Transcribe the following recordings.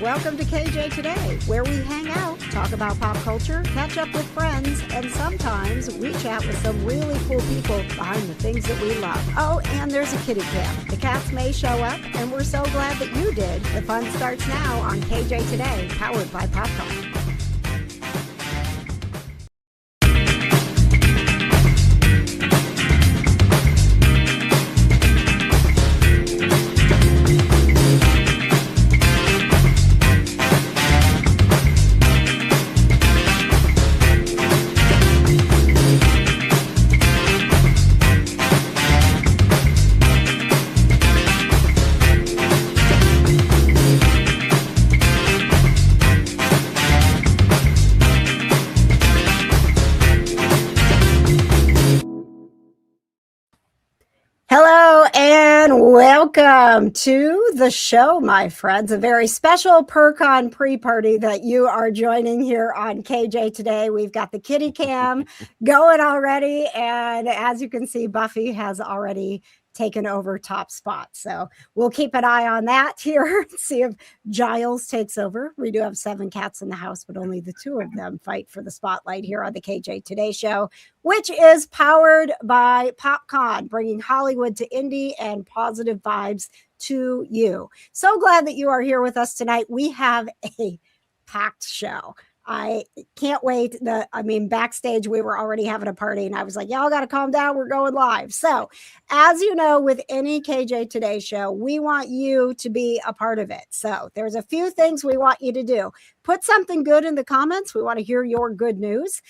Welcome to KJ Today, where we hang out, talk about pop culture, catch up with friends, and sometimes we chat with some really cool people behind the things that we love. Oh, and there's a kitty cam. The cats may show up, and we're so glad that you did. The fun starts now on KJ Today, powered by PopCon. Hello and welcome to the show, my friends. A very special PurrCon Pre-Party that you are joining here on KJ Today. We've got the kitty cam going already, and as you can see, Buffy has already taken over top spot. So we'll keep an eye on that here, see if Giles takes over. We do have 7 cats in the house, but only the 2 of them fight for the spotlight here on the KJ Today show, which is powered by PopCon, bringing Hollywood to indie and positive vibes to you. So glad that you are here with us tonight. We have a packed show. I can't wait. Backstage, we were already having a party, and I was like, y'all got to calm down. We're going live. So, as you know, with any KJ Today show, we want you to be a part of it. So, there's a few things we want you to do. Put something good in the comments. We want to hear your good news.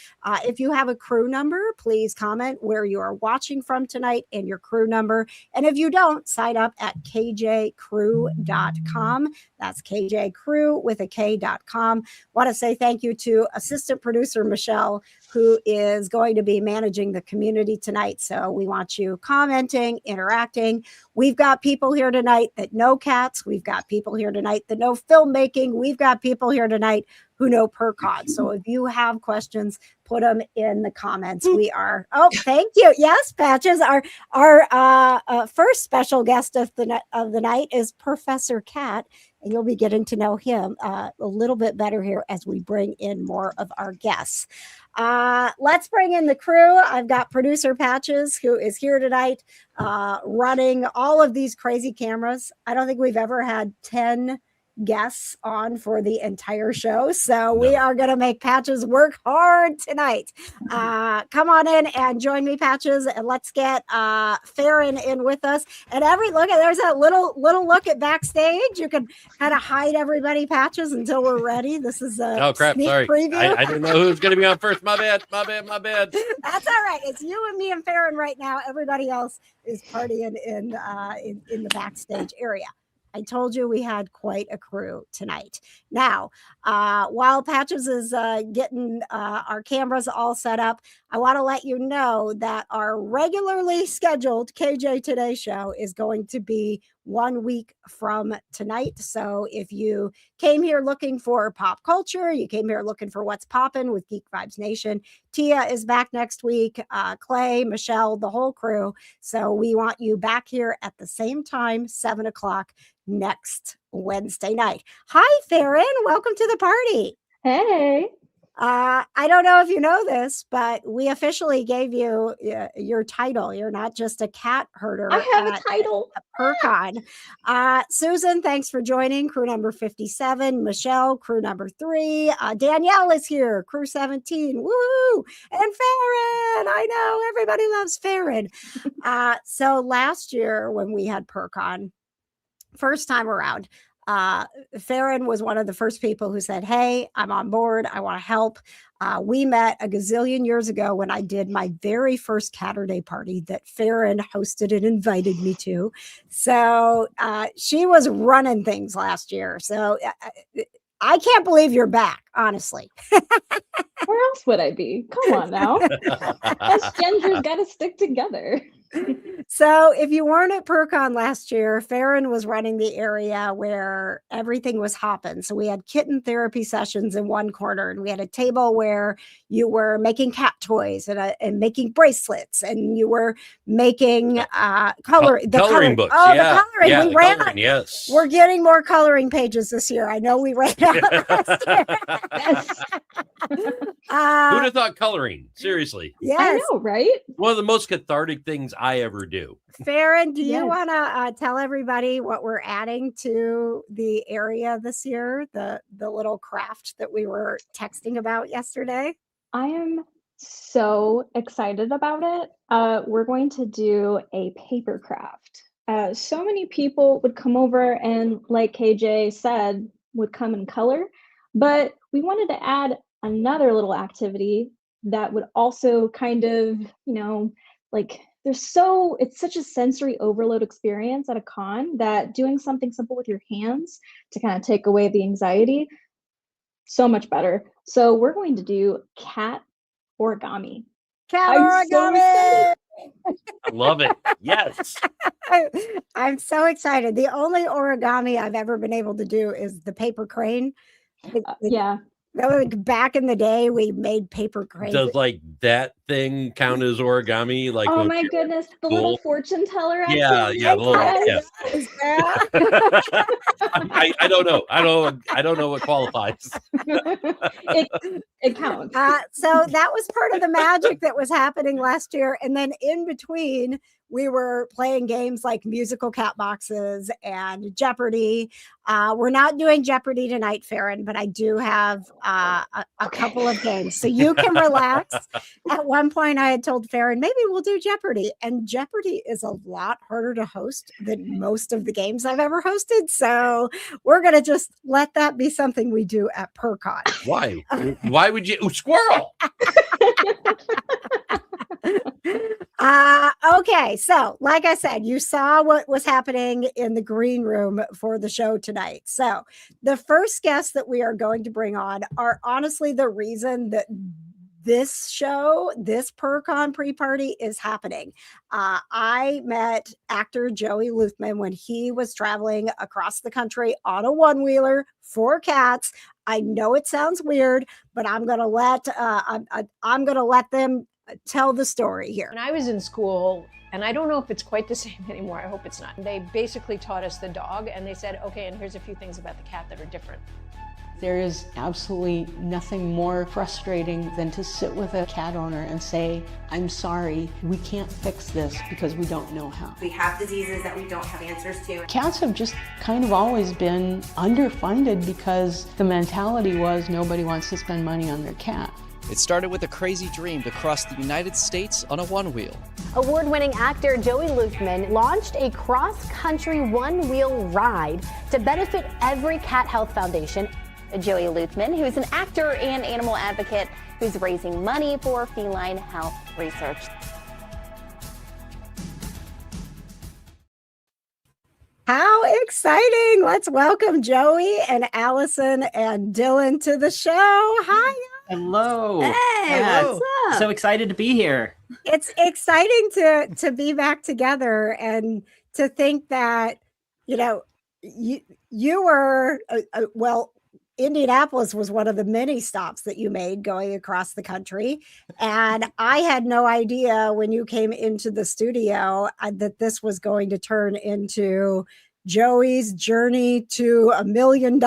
If you have a crew number, please comment where you are watching from tonight and your crew number. And if you don't, sign up at kjcrew.com. That's kjcrew with a k.com. Want to say thank you to assistant producer Michelle, who is going to be managing the community tonight. So we want you commenting, interacting. We've got people here tonight that know cats. We've got people here tonight that know filmmaking. We've got people here tonight who know PurrCon. So if you have questions, put them in the comments. We are, thank you. Yes, Patches. Our first special guest of the night is Professor Cat, and you'll be getting to know him a little bit better here as we bring in more of our guests. Let's bring in the crew. I've got producer Patches, who is here tonight, running all of these crazy cameras. I don't think we've ever had 10 guests on for the entire show, so we are going to make Patches work hard tonight. Come on in and join me, Patches, and let's get Feline in with us. And there's that little look at backstage. You can kind of hide everybody, Patches, until we're ready. This is a sneak preview. I didn't know who was going to be on first. My bad. That's all right. It's you and me and Feline right now. Everybody else is partying in the backstage area. I told you we had quite a crew tonight. Now, while Patches is getting our cameras all set up, I want to let you know that our regularly scheduled KJ Today show is going to be 1 week from tonight. So if you came here looking for pop culture, you came here looking for what's popping with Geek Vibes Nation, Tia is back next week, Clay, Michelle, the whole crew. So we want you back here at the same time, 7 o'clock next Wednesday night. Hi, Feline. Welcome to the party. Hey. I don't know if you know this, but we officially gave you your title. You're not just a cat herder. I have a title. PurrCon. Susan, thanks for joining. Crew number 57. Michelle, crew number 3. Danielle is here. Crew 17. Woo! And Feline. I know everybody loves Feline. So last year when we had PurrCon, first time around, Feline was one of the first people who said, hey, I'm on board. I want to help. We met a gazillion years ago when I did my very first Catterday party that Feline hosted and invited me to. So she was running things last year. So I can't believe you're back, honestly. Where else would I be? Come on now. Us Gingers got to stick together. So if you weren't at PurrCon last year, Farron was running the area where everything was hopping. So we had kitten therapy sessions in one corner, and we had a table where you were making cat toys and making bracelets, and you were making coloring books. Oh, yeah. the coloring. Yeah, we the ran. coloring, yes. We're getting more coloring pages this year. I know we ran out last year. Yes. Who'd have thought coloring? Seriously. Yes. I know, right? One of the most cathartic things I ever do. Farron, do you Yes. want to tell everybody what we're adding to the area this year? The little craft that we were texting about yesterday? I am so excited about it. We're going to do a paper craft. So many people would come over and, like KJ said, would come and color, but we wanted to add another little activity that would also kind of, like it's such a sensory overload experience at a con that doing something simple with your hands to kind of take away the anxiety, so much better. So we're going to do cat origami. Cat I'm so origami! I love it. Yes. I'm so excited. The only origami I've ever been able to do is the paper crane. Yeah. That was like back in the day, we made paper cranes. Does like that thing count as origami? Like, Oh when my you're goodness, the school? little fortune teller Yeah, activity. yeah, the little, Yes. I don't know. I don't know what qualifies. It counts. So that was part of the magic that was happening last year. And then in between, we were playing games like musical cat boxes and Jeopardy. We're not doing Jeopardy tonight, Farron, but I do have a couple of games. So you can relax. At one point, I had told Farron, maybe we'll do Jeopardy. And Jeopardy is a lot harder to host than most of the games I've ever hosted. So we're going to just let that be something we do at PurrCon. Why? Why would you? Ooh, squirrel! Okay, so like I said, you saw what was happening in the green room for the show tonight. So the first guests that we are going to bring on are honestly the reason that this show, this PurrCon Pre-Party is happening. I met actor Joey Luthman when he was traveling across the country on a one-wheeler for cats. I know it sounds weird, but I'm gonna let I'm gonna let them tell the story here. When I was in school, and I don't know if it's quite the same anymore, I hope it's not, they basically taught us the dog, and they said, okay, and here's a few things about the cat that are different. There is absolutely nothing more frustrating than to sit with a cat owner and say, I'm sorry, we can't fix this because we don't know how. We have diseases that we don't have answers to. Cats have just kind of always been underfunded because the mentality was nobody wants to spend money on their cat. It started with a crazy dream to cross the United States on a one-wheel. Award-winning actor Joey Luthman launched a cross-country one-wheel ride to benefit EveryCat Health Foundation. Joey Luthman, who's an actor and animal advocate who's raising money for feline health research. How exciting! Let's welcome Joey and Allisyn and Dylan to the show. Hi. Hello. Hey, what's up? So excited to be here. It's exciting to be back together and to think that, you were, well, Indianapolis was one of the many stops that you made going across the country. And I had no idea when you came into the studio that this was going to turn into Joey's journey to $1 million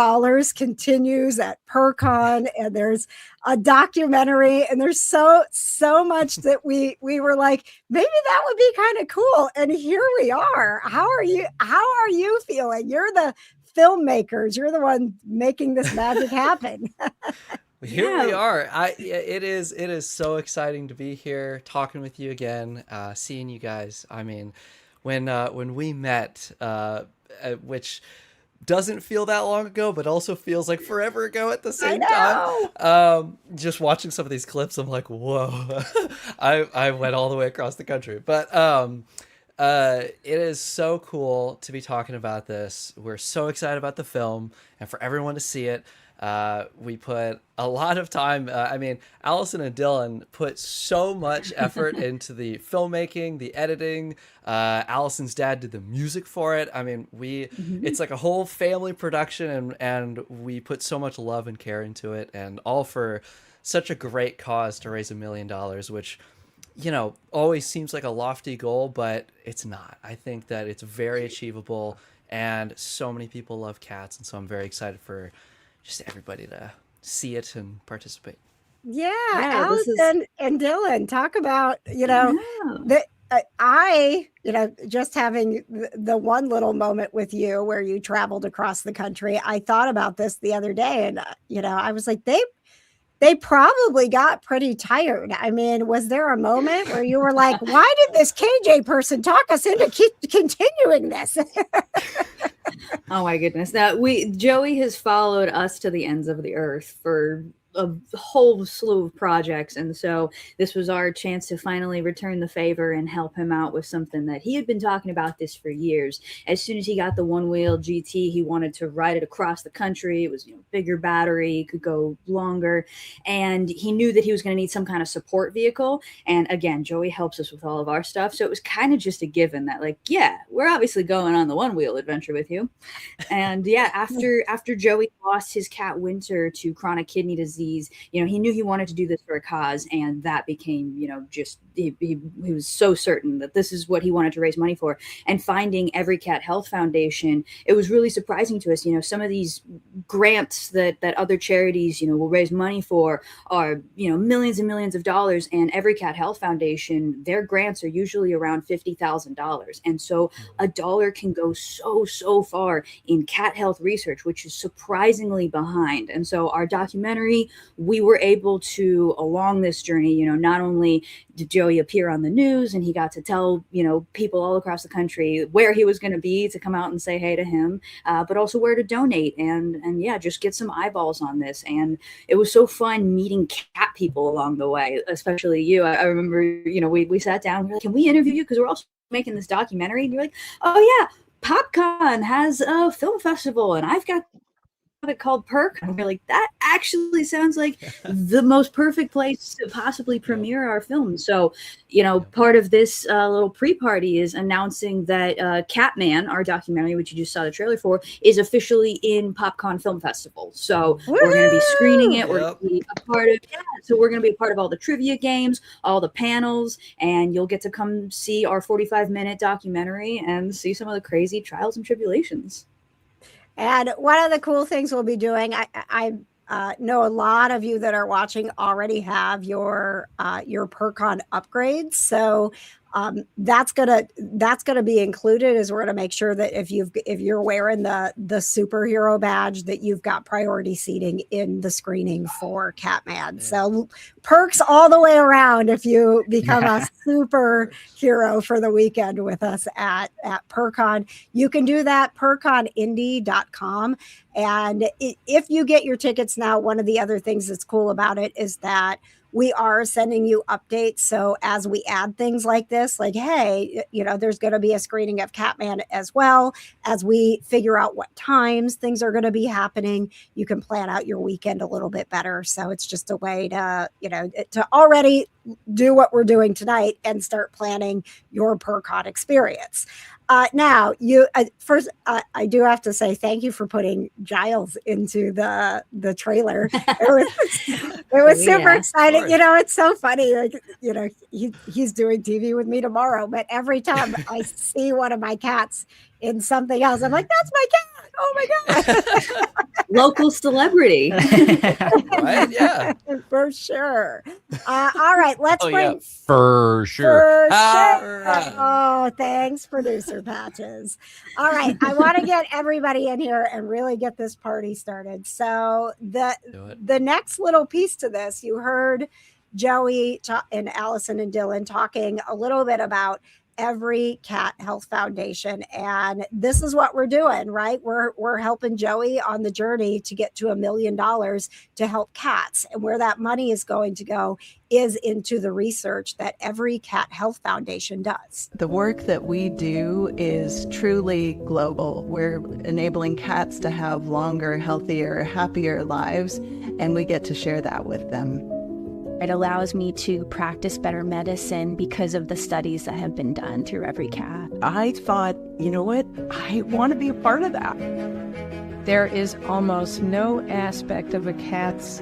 continues at PurrCon, and there's a documentary, and there's so much that we were like, maybe that would be kind of cool. And here we are. How are you feeling? You're the filmmakers. You're the one making this magic happen. Here we are. It is so exciting to be here talking with you again, seeing you guys. I mean, when we met, which doesn't feel that long ago, but also feels like forever ago at the same time. Just watching some of these clips, I'm like, whoa, I went all the way across the country. But it is so cool to be talking about this. We're so excited about the film and for everyone to see it. We put a lot of time. I mean, Allisyn and Dylan put so much effort into the filmmaking, the editing. Allisyn's dad did the music for it. I mean, it's like a whole family production, and we put so much love and care into it, and all for such a great cause to raise $1 million, which, you know, always seems like a lofty goal, but it's not. I think that it's very achievable, and so many people love cats, and so I'm very excited for just everybody to see it and participate. Yeah, Allisyn and Dylan, talk about, you know, just having the one little moment with you where you traveled across the country. I thought about this the other day, and, you know, I was like, they probably got pretty tired. I mean, was there a moment where you were like, why did this KJ person talk us into continuing this? Oh my goodness. Joey has followed us to the ends of the earth for a whole slew of projects, and so this was our chance to finally return the favor and help him out with something that he had been talking about this for years. As soon as he got the one wheel GT, he wanted to ride it across the country. It was, you know, bigger battery, could go longer, and he knew that he was going to need some kind of support vehicle. And again, Joey helps us with all of our stuff, so it was kind of just a given that, like, yeah, we're obviously going on the one wheel adventure with you. And yeah, after Joey lost his cat Winter to chronic kidney disease, you know, he knew he wanted to do this for a cause, and that became, you know, just he was so certain that this is what he wanted to raise money for. And finding EveryCat Health Foundation, it was really surprising to us. You know, some of these grants that other charities, you know, will raise money for are, you know, millions and millions of dollars, and EveryCat Health Foundation, their grants are usually around $50,000, and so a dollar can go so far in cat health research, which is surprisingly behind. And so our documentary, we were able to, along this journey, you know, not only did Joey appear on the news and he got to tell, you know, people all across the country where he was going to be to come out and say hey to him, but also where to donate, and yeah, just get some eyeballs on this. And it was so fun meeting cat people along the way, especially you. I remember, you know, we sat down, we were like, can we interview you? Because we're also making this documentary. And you're like, oh yeah, PopCon has a film festival, and I've got it called PurrCon. We're like, that actually sounds like the most perfect place to possibly premiere our film. So, you know, part of this little pre-party is announcing that CatMan, our documentary, which you just saw the trailer for, is officially in PopCon Film Festival. So we're going to be screening it. We're going to be a part of So we're going to be a part of all the trivia games, all the panels, and you'll get to come see our 45-minute documentary and see some of the crazy trials and tribulations. And one of the cool things we'll be doing, I know a lot of you that are watching already have your PurrCon upgrades. So that's gonna be included, as we're gonna make sure that if you're wearing the superhero badge, that you've got priority seating in the screening for CatMan. So perks all the way around if you become a superhero for the weekend with us at PurrCon. You can do that, PurrConIndy.com. And if you get your tickets now, one of the other things that's cool about it is that we are sending you updates. So as we add things like this, like, hey, you know, there's going to be a screening of CatMan as well. As we figure out what times things are going to be happening, you can plan out your weekend a little bit better. So it's just a way to, you know, to already do what we're doing tonight and start planning your PurrCon experience. Now, first, I do have to say thank you for putting Giles into the trailer. It was super exciting. You know, it's so funny. Like, you know, he's doing TV with me tomorrow, but every time I see one of my cats in something else, I'm like, that's my cat. Oh my God. Local celebrity. Right? Yeah. For sure. All right, let's bring. Yeah. For sure. Oh, thanks, producer Patches. All right, I want to get everybody in here and really get this party started. So the next little piece to this, you heard Joey and Allisyn and Dylan talking a little bit about EveryCat Health Foundation. And this is what we're doing, right? We're helping Joey on the journey to get to $1 million to help cats. And where that money is going to go is into the research that EveryCat Health Foundation does. The work that we do is truly global. We're enabling cats to have longer, healthier, happier lives, and we get to share that with them. It allows me to practice better medicine because of the studies that have been done through EveryCat. I thought, you know what? I want to be a part of that. There is almost no aspect of a cat's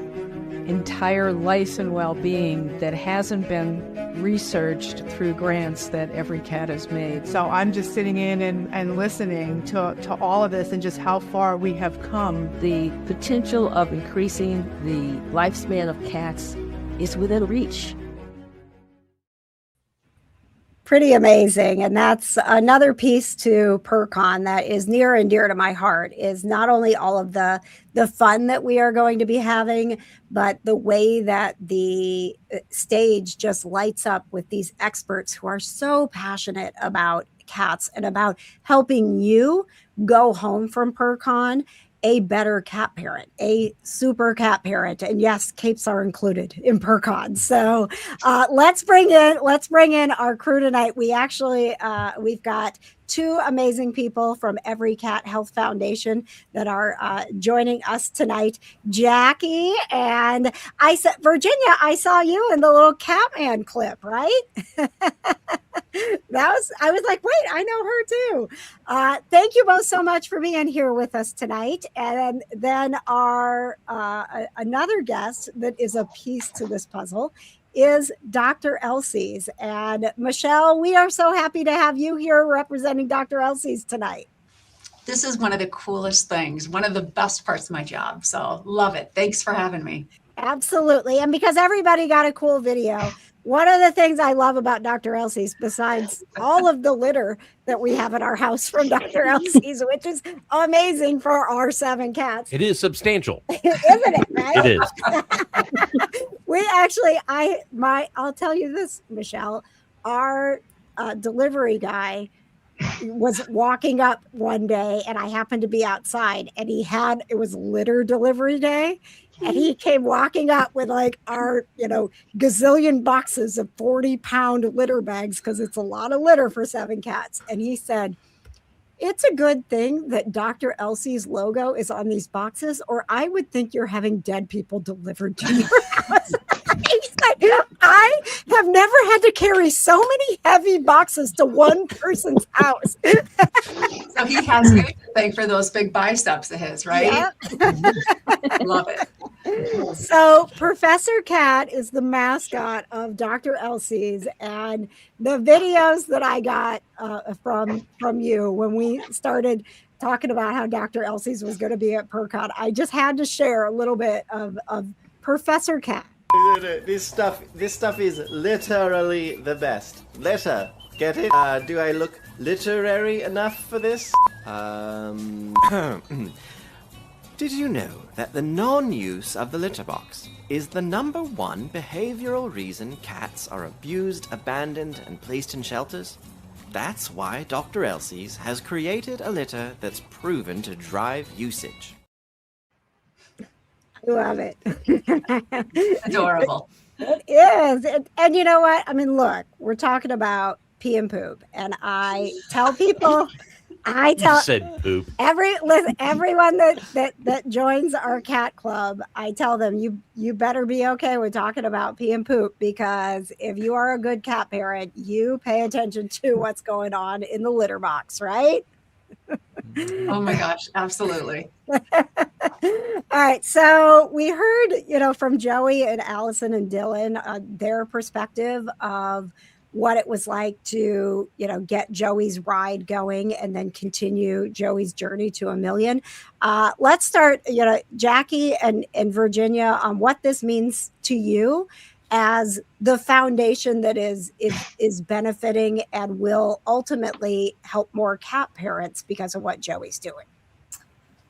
entire life and well-being that hasn't been researched through grants that EveryCat has made. So I'm just sitting in and listening to all of this and just how far we have come. The potential of increasing the lifespan of cats is within reach. Pretty amazing. And that's another piece to PurrCon that is near and dear to my heart, is not only all of the fun that we are going to be having, but the way that the stage just lights up with these experts who are so passionate about cats and about helping you go home from PurrCon a better cat parent, a super cat parent. And yes, capes are included in PurrCon. So let's bring in our crew tonight. We actually, we've got two amazing people from EveryCat Health Foundation that are joining us tonight. Jackie and Virginia, I saw you in the little CatMan clip, right? I was like, wait, I know her too. Thank you both so much for being here with us tonight. And then our another guest that is a piece to this puzzle is Dr. Elsey's. And Michelle, we are so happy to have you here representing Dr. Elsey's tonight. This is one of the coolest things, one of the best parts of my job. So love it. Thanks for having me. Absolutely. And because everybody got a cool video, one of the things I love about Dr. Elsey's, besides all of the litter that we have at our house from Dr. Elsey's, which is amazing for our 7 cats. It is substantial. Isn't it, right? It is. We actually, I'll tell you this, Michelle, our delivery guy was walking up one day and I happened to be outside and it was litter delivery day. And he came walking up with like our, gazillion boxes of 40-pound litter bags, because it's a lot of litter for 7 cats. And he said, it's a good thing that Dr. Elsey's logo is on these boxes, or I would think you're having dead people delivered to your house. He's like, I have never had to carry so many heavy boxes to one person's house. So he has me to thank for those big biceps of his, right? Yeah. Love it. So Professor Cat is the mascot of Dr. Elsey's, and the videos that I got from you when we started talking about how Dr. Elsey's was going to be at PurrCon, I just had to share a little bit of Professor Cat. This stuff is literally the best. Letter, get it? Do I look literary enough for this? Did you know that the non-use of the litter box is the #1 behavioral reason cats are abused, abandoned, and placed in shelters? That's why Dr. Elsey's has created a litter that's proven to drive usage. I love it. Adorable. It is. And you know what? I mean, look, we're talking about pee and poop. And I tell people, You said poop. everyone that joins our cat club, I tell them, you better be okay with talking about pee and poop, because if you are a good cat parent, you pay attention to what's going on in the litter box, right? Oh my gosh, absolutely. All right. So we heard, from Joey and Allisyn and Dylan, their perspective of what it was like to, get Joey's ride going and then continue Joey's journey to $1 million. Let's start, Jackie and Virginia, on what this means to you as the foundation that is benefiting and will ultimately help more cat parents because of what Joey's doing.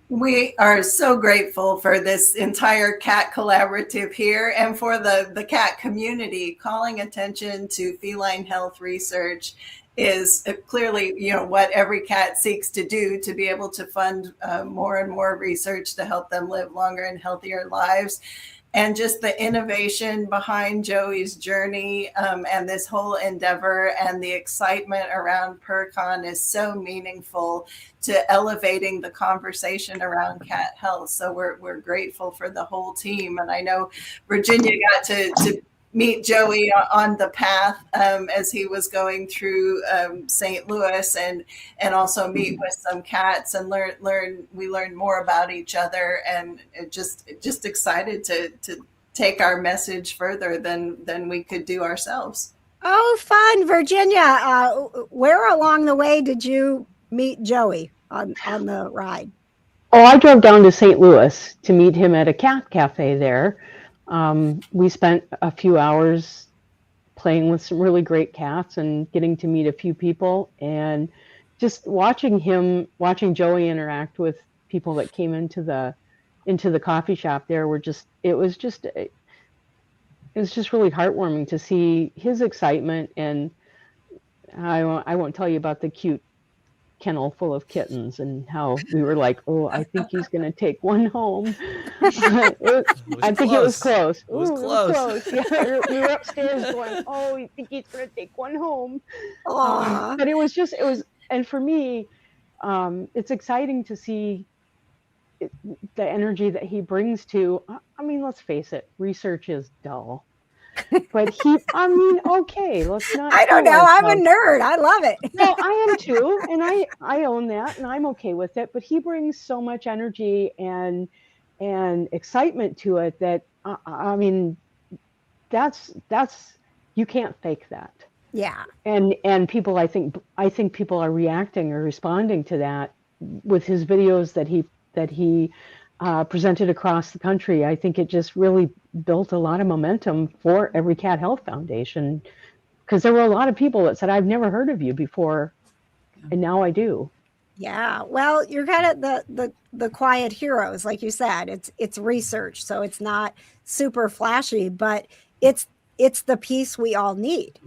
We are so grateful for this entire cat collaborative here and for the cat community calling attention to feline health research is clearly, what EveryCat seeks to do, to be able to fund more and more research to help them live longer and healthier lives. And just the innovation behind Joey's journey and this whole endeavor, and the excitement around PurrCon is so meaningful to elevating the conversation around cat health. So we're grateful for the whole team. And I know Virginia got to meet Joey on the path as he was going through St. Louis, and also meet with some cats and we learned more about each other, and just excited to take our message further than we could do ourselves. Oh, fun. Virginia, where along the way did you meet Joey on the ride? Oh, I drove down to St. Louis to meet him at a cat cafe there. We spent a few hours playing with some really great cats and getting to meet a few people, and just watching Joey interact with people that came into the coffee shop there it was just really heartwarming to see his excitement. And I won't tell you about the cute kennel full of kittens and how we were like, oh, I think he's going to take one home. I think it was close. It was close. Yeah, we were upstairs going, oh, I think he's going to take one home. But it was, and for me, it's exciting to see the energy that he brings to, I mean, let's face it, research is dull. But okay, let's not. I don't know. I'm a nerd. I love it. No, I am too, and I own that, and I'm okay with it. But he brings so much energy and excitement to it that I mean, that's you can't fake that. Yeah. And people, I think people are reacting or responding to that with his videos that he presented across the country. I think it just really built a lot of momentum for EveryCat Health Foundation, because there were a lot of people that said, I've never heard of you before, and now I do. Yeah, well, you're kind of the quiet heroes, like you said. It's research, so it's not super flashy, but it's the piece we all need.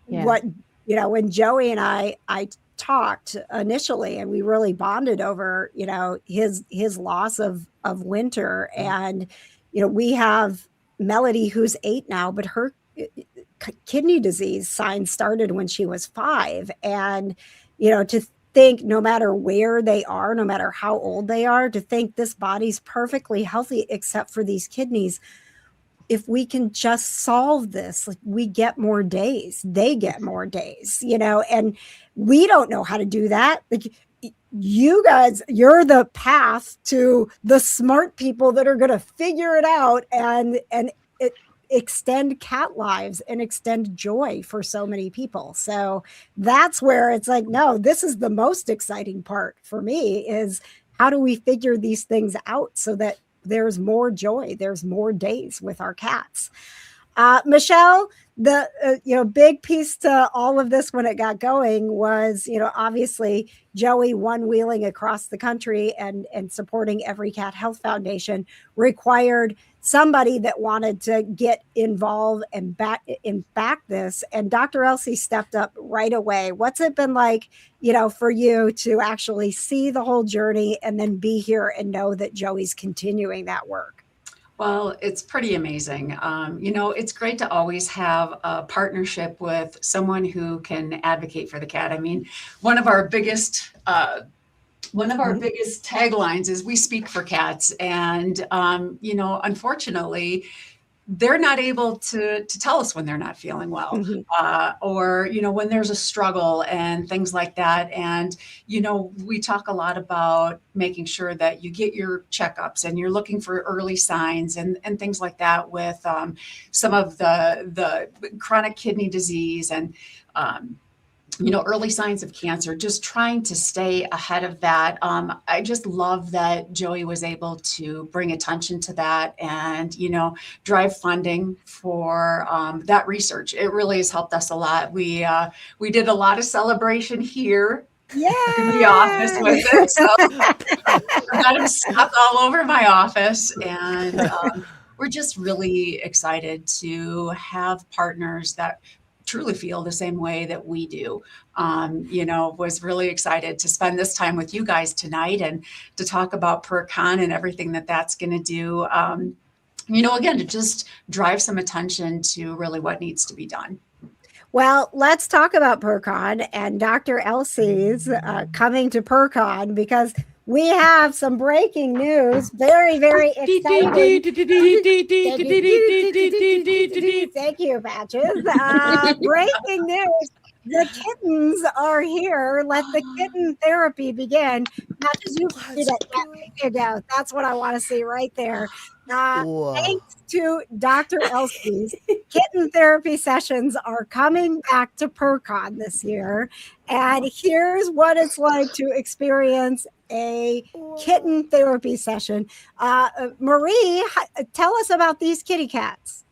What when Joey and I talked initially, and we really bonded over his loss of Winter, and we have Melody, who's 8 now, but her kidney disease signs started when she was 5, and to think, no matter where they are, no matter how old they are, to think this body's perfectly healthy except for these kidneys. If we can just solve this, like, we get more days, they get more days, and we don't know how to do that. Like, you guys, you're the path to the smart people that are going to figure it out and extend cat lives and extend joy for so many people. So that's where it's like, no, this is the most exciting part for me, is how do we figure these things out so that there's more joy, there's more days with our cats. Michelle, the big piece to all of this when it got going was, obviously Joey one-wheeling across the country and supporting EveryCat Health Foundation required somebody that wanted to get involved and back this. And Dr. Elsey stepped up right away. What's it been like, for you to actually see the whole journey and then be here and know that Joey's continuing that work? Well, it's pretty amazing. It's great to always have a partnership with someone who can advocate for the cat. I mean, one of our biggest taglines is "We speak for cats," and unfortunately, they're not able to tell us when they're not feeling well, or when there's a struggle and things like that. And we talk a lot about making sure that you get your checkups and you're looking for early signs and things like that with some of the chronic kidney disease and early signs of cancer, just trying to stay ahead of that. I just love that Joey was able to bring attention to that and, drive funding for that research. It really has helped us a lot. We did a lot of celebration here in the office with it. So I got him stuck all over my office, and we're just really excited to have partners that truly feel the same way that we do. You know, was really excited to spend this time with you guys tonight and to talk about PurrCon and everything that that's going to do. You know, again, to just drive some attention to really what needs to be done. Well, let's talk about PurrCon and Dr. Elsey's coming to PurrCon, because we have some breaking news. Very, very exciting. Thank you, Patches. Breaking news. The kittens are here. Let the kitten therapy begin. Patches, you did it. That's what I want to see right there. Thanks to Dr. Elsey's, kitten therapy sessions are coming back to PurrCon this year. And here's what it's like to experience a kitten therapy session. Marie, tell us about these kitty cats.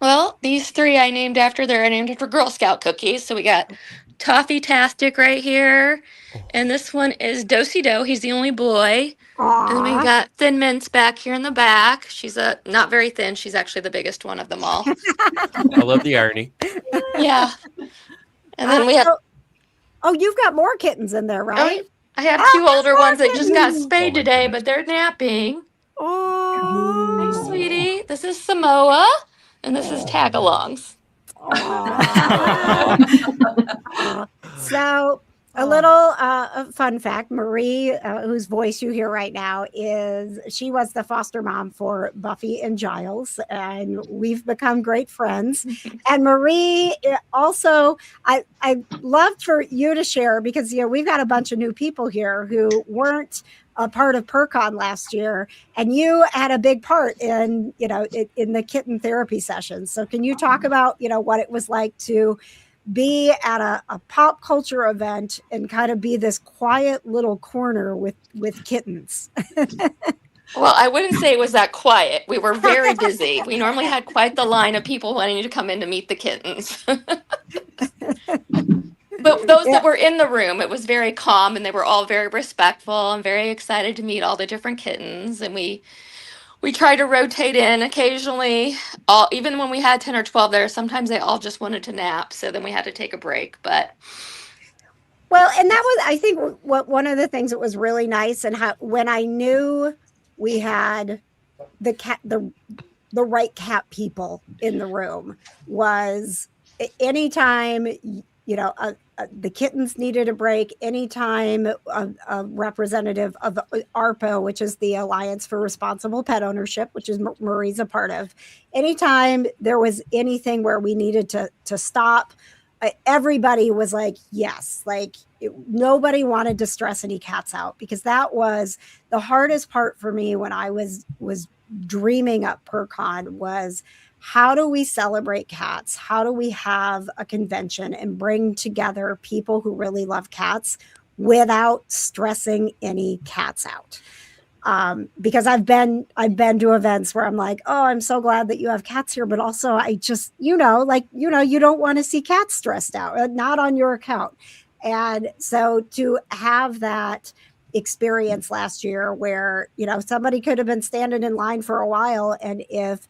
Well, these three I named after, they're named after Girl Scout cookies. So we got Toffee-tastic right here. And this one is Do-si-do. He's the only boy. Aww. And then we got Thin Mints back here in the back. She's not very thin. She's actually the biggest one of them all. I love the irony. Yeah. And then we have... Oh, you've got more kittens in there, right? I have two older ones that just got spayed today, but they're napping. Oh. Hi, sweetie. This is Samoa. And this is Tagalongs. So a little fun fact, Marie, whose voice you hear right now, she was the foster mom for Buffy and Giles, and we've become great friends. And Marie, also, I loved for you to share, because we've got a bunch of new people here who weren't a part of PurrCon last year, and you had a big part in in the kitten therapy sessions. So can you talk about what it was like to be at a pop culture event and kind of be this quiet little corner with kittens? Well, I wouldn't say it was that quiet. We were very busy. We normally had quite the line of people wanting to come in to meet the kittens. But those that were in the room, it was very calm, and they were all very respectful and very excited to meet all the different kittens. And we tried to rotate in occasionally. Even when we had 10 or 12 there, sometimes they all just wanted to nap, so then we had to take a break. But well, and that was, I think, one of the things that was really nice, and when I knew we had the right cat people in the room, was anytime the kittens needed a break, anytime a representative of ARPO, which is the Alliance for Responsible Pet Ownership, which is Marie's a part of, anytime there was anything where we needed to stop, everybody was like, yes, nobody wanted to stress any cats out, because that was the hardest part for me when I was dreaming up PurrCon, was how do we celebrate cats? How do we have a convention and bring together people who really love cats without stressing any cats out? Because I've been to events where I'm like, oh, I'm so glad that you have cats here, but also I just, you don't want to see cats stressed out, not on your account. And so to have that experience last year where, somebody could have been standing in line for a while, and if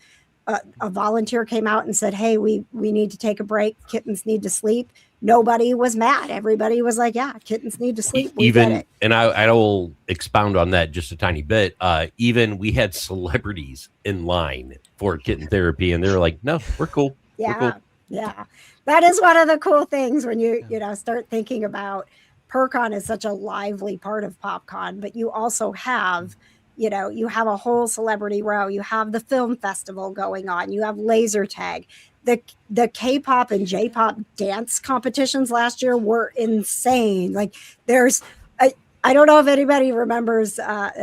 a volunteer came out and said, hey, we need to take a break, kittens need to sleep, nobody was mad. Everybody was like, yeah, kittens need to sleep. And I will expound on that just a tiny bit. Even we had celebrities in line for kitten therapy, and they were like, no, we're cool. Yeah. We're cool. Yeah. That is one of the cool things when you start thinking about PurrCon is such a lively part of PopCon, but you also have you have a whole celebrity row. You have the film festival going on. You have laser tag. The K-pop and J-pop dance competitions last year were insane. Like I don't know if anybody remembers what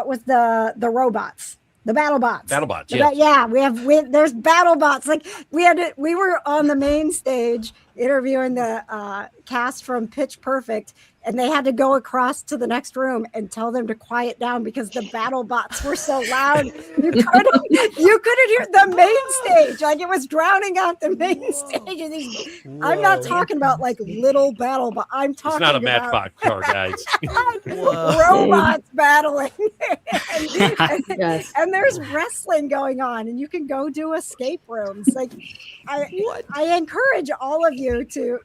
was the robots? The BattleBots. BattleBots, yeah. There's BattleBots. Like we were on the main stage interviewing the cast from Pitch Perfect, and they had to go across to the next room and tell them to quiet down because the BattleBots were so loud. You couldn't hear the main stage. Like it was drowning out the main stage. I'm not talking about like little BattleBots. I'm talking It's not a about Matchbox car, guys. robots battling. Yes. And there's wrestling going on, and you can go do escape rooms. Like, I encourage all of you to,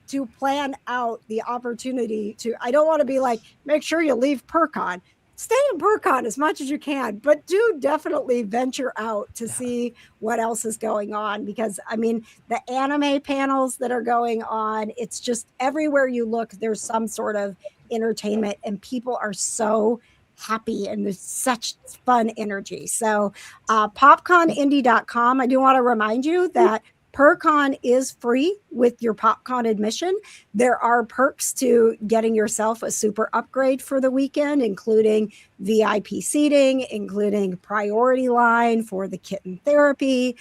to plan out the opportunity to. I don't want to be like, make sure you leave PurrCon. Stay in PurrCon as much as you can, but do definitely venture out to see what else is going on, because I mean, the anime panels that are going on, it's just everywhere you look, there's some sort of entertainment, and people are so happy, and there's such fun energy. So popconindie.com, I do want to remind you that PurrCon is free with your PopCon admission. There are perks to getting yourself a super upgrade for the weekend, including VIP seating, including priority line for the kitten therapy.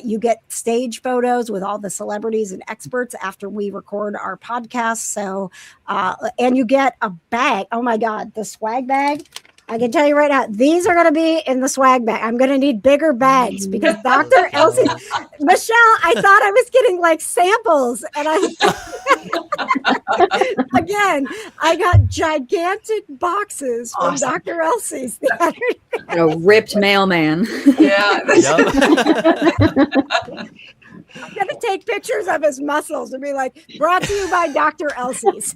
You get stage photos with all the celebrities and experts after we record our podcast. So, and you get a bag. Oh my God, the swag bag. I can tell you right now, these are going to be in the swag bag. I'm going to need bigger bags because Dr. Elsey, Michelle, I thought I was getting like samples. And again, I got gigantic boxes from Dr. Elsey's the other day. A ripped mailman. Yeah. I'm going to take pictures of his muscles and be like, brought to you by Dr. Elsey's.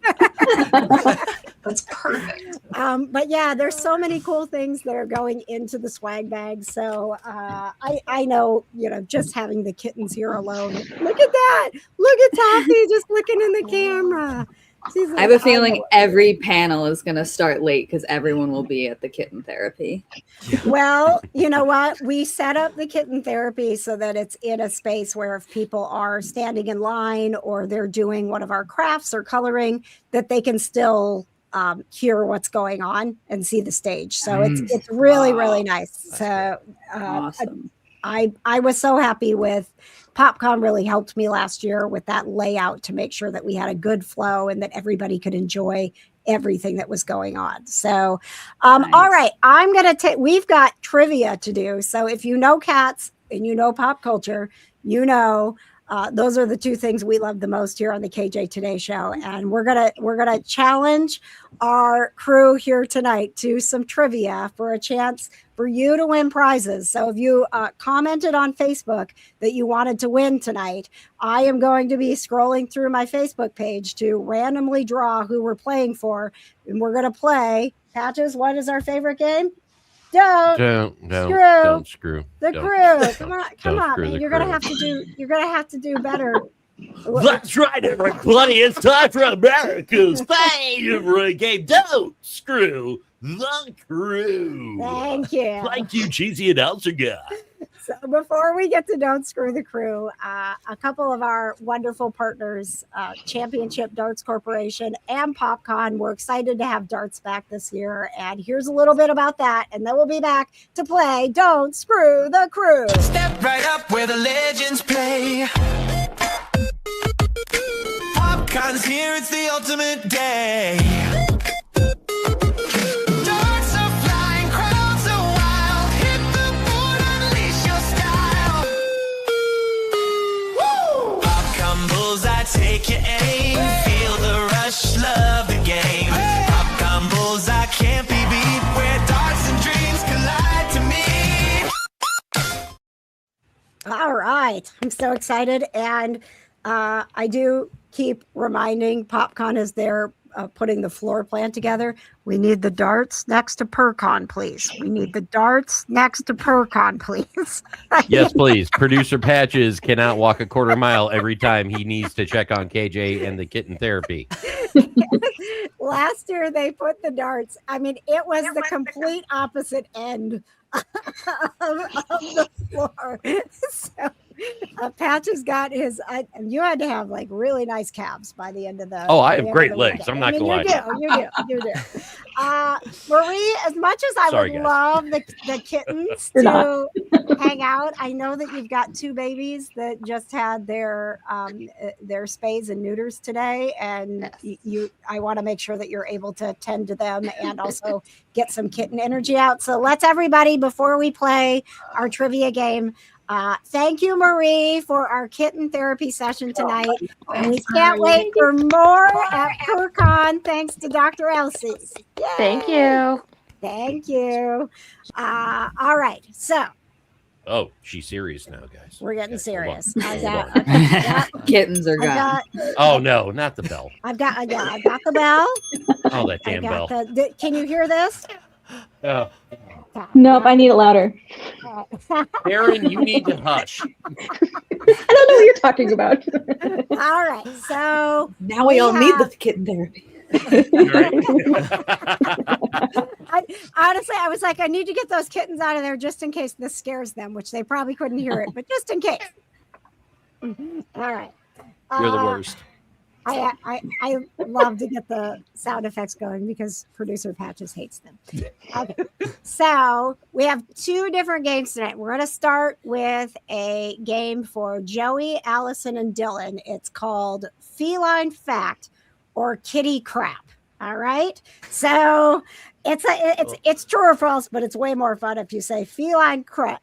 That's perfect. But yeah, there's so many cool things that are going into the swag bag. So I know, just having the kittens here alone. Look at that. Look at Toffee just looking in the camera. I have a feeling every panel is going to start late because everyone will be at the kitten therapy. Well, you know what? We set up the kitten therapy so that it's in a space where if people are standing in line or they're doing one of our crafts or coloring, that they can still hear what's going on and see the stage. So it's really, really nice. So awesome. I was so happy with PopCon. Really helped me last year with that layout to make sure that we had a good flow and that everybody could enjoy everything that was going on. So, all right, I'm going to take, we've got trivia to do. So if you know cats and you know pop culture, those are the two things we love the most here on the KJ Today Show. And we're gonna challenge our crew here tonight to some trivia for a chance for you to win prizes. So if you commented on Facebook that you wanted to win tonight, I am going to be scrolling through my Facebook page to randomly draw who we're playing for. And we're gonna play, Patches, what is our favorite game? Don't screw the crew. Come on, man. You're gonna have to do better. That's right, everybody. It's time for America's favorite game. Don't screw the crew. Thank you. Thank you, Cheesy and Elsey guy. So before we get to Don't Screw the Crew, a couple of our wonderful partners, Championship Darts Corporation and PopCon, we're excited to have darts back this year. And here's a little bit about that. And then we'll be back to play Don't Screw the Crew. Step right up where the legends play. PopCon's here, it's the ultimate day. Take your aim, feel the rush, love the game. PopCon bullseye can't be beat, where darts and dreams collide to meet. All right, I'm so excited, and I do keep reminding PopCon as they're putting the floor plan together. We need the darts next to PurrCon, please. We need the darts next to PurrCon, please. Yes, please. Producer Patches cannot walk a quarter mile every time he needs to check on KJ and the kitten therapy. Last year they put the darts. I mean, it was the complete opposite end of the floor. So Patches got his, you had to have like really nice calves by the end of the. Oh, I have great legs. I'm not gonna lie. You do. Marie, as much as I would love the kittens to hang out, I know that you've got two babies that just had their spays and neuters today, and I want to make sure that you're able to tend to them and also get some kitten energy out. So let's everybody, before we play our trivia game, thank you, Marie, for our kitten therapy session tonight. And we can't wait for more at PurrCon, thanks to Dr. Elsey. Thank you. Thank you. All right. So Oh, she's serious now, guys. we're getting serious. I Hold got Kittens are I gone. got Oh no, not the bell. I've got the bell. Oh, that I damn got bell. can you hear this? Oh. Nope, I need it louder. Aaron, you need to hush. I don't know what you're talking about. All right. So now we all need the kitten therapy. Honestly, I was like, I need to get those kittens out of there just in case this scares them, which they probably couldn't hear it, but just in case. All right. You're the worst. I love to get the sound effects going because producer Patches hates them. Okay. So we have 2 different games tonight. We're going to start with a game for Joey, Allisyn, and Dylan. It's called Feline Fact or Kitty Crap. All right. So it's true or false, but it's way more fun if you say feline crap.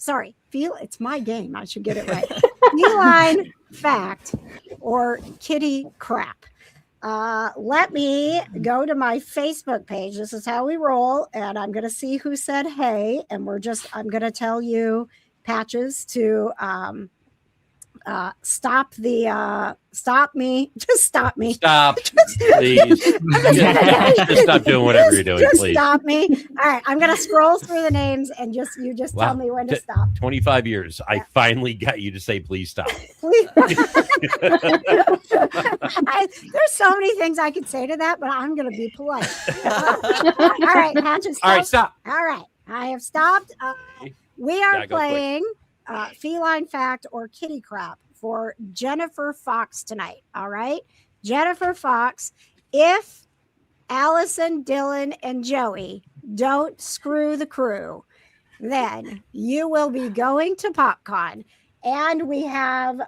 Sorry. It's my game. I should get it right. Feline fact or kitty crap. Let me go to my Facebook page. This is how we roll, and I'm going to see who said hey, and I'm going to tell you, Patches, to stop me. Just stop me. Stop, please. Just stop doing whatever you're doing, just please. Stop me. All right, I'm gonna scroll through the names and you just Wow. tell me when to stop. 25 years. I finally got you to say, please stop. Please. There's so many things I could say to that, but I'm gonna be polite. All right, Patches. All right, stop. All right, I have stopped. We are Yeah, go quick. playing Feline Fact or Kitty Crap for Jennifer Fox tonight. All right, Jennifer Fox. If Allisyn, Dylan, and Joey don't screw the crew, then you will be going to PopCon. And we have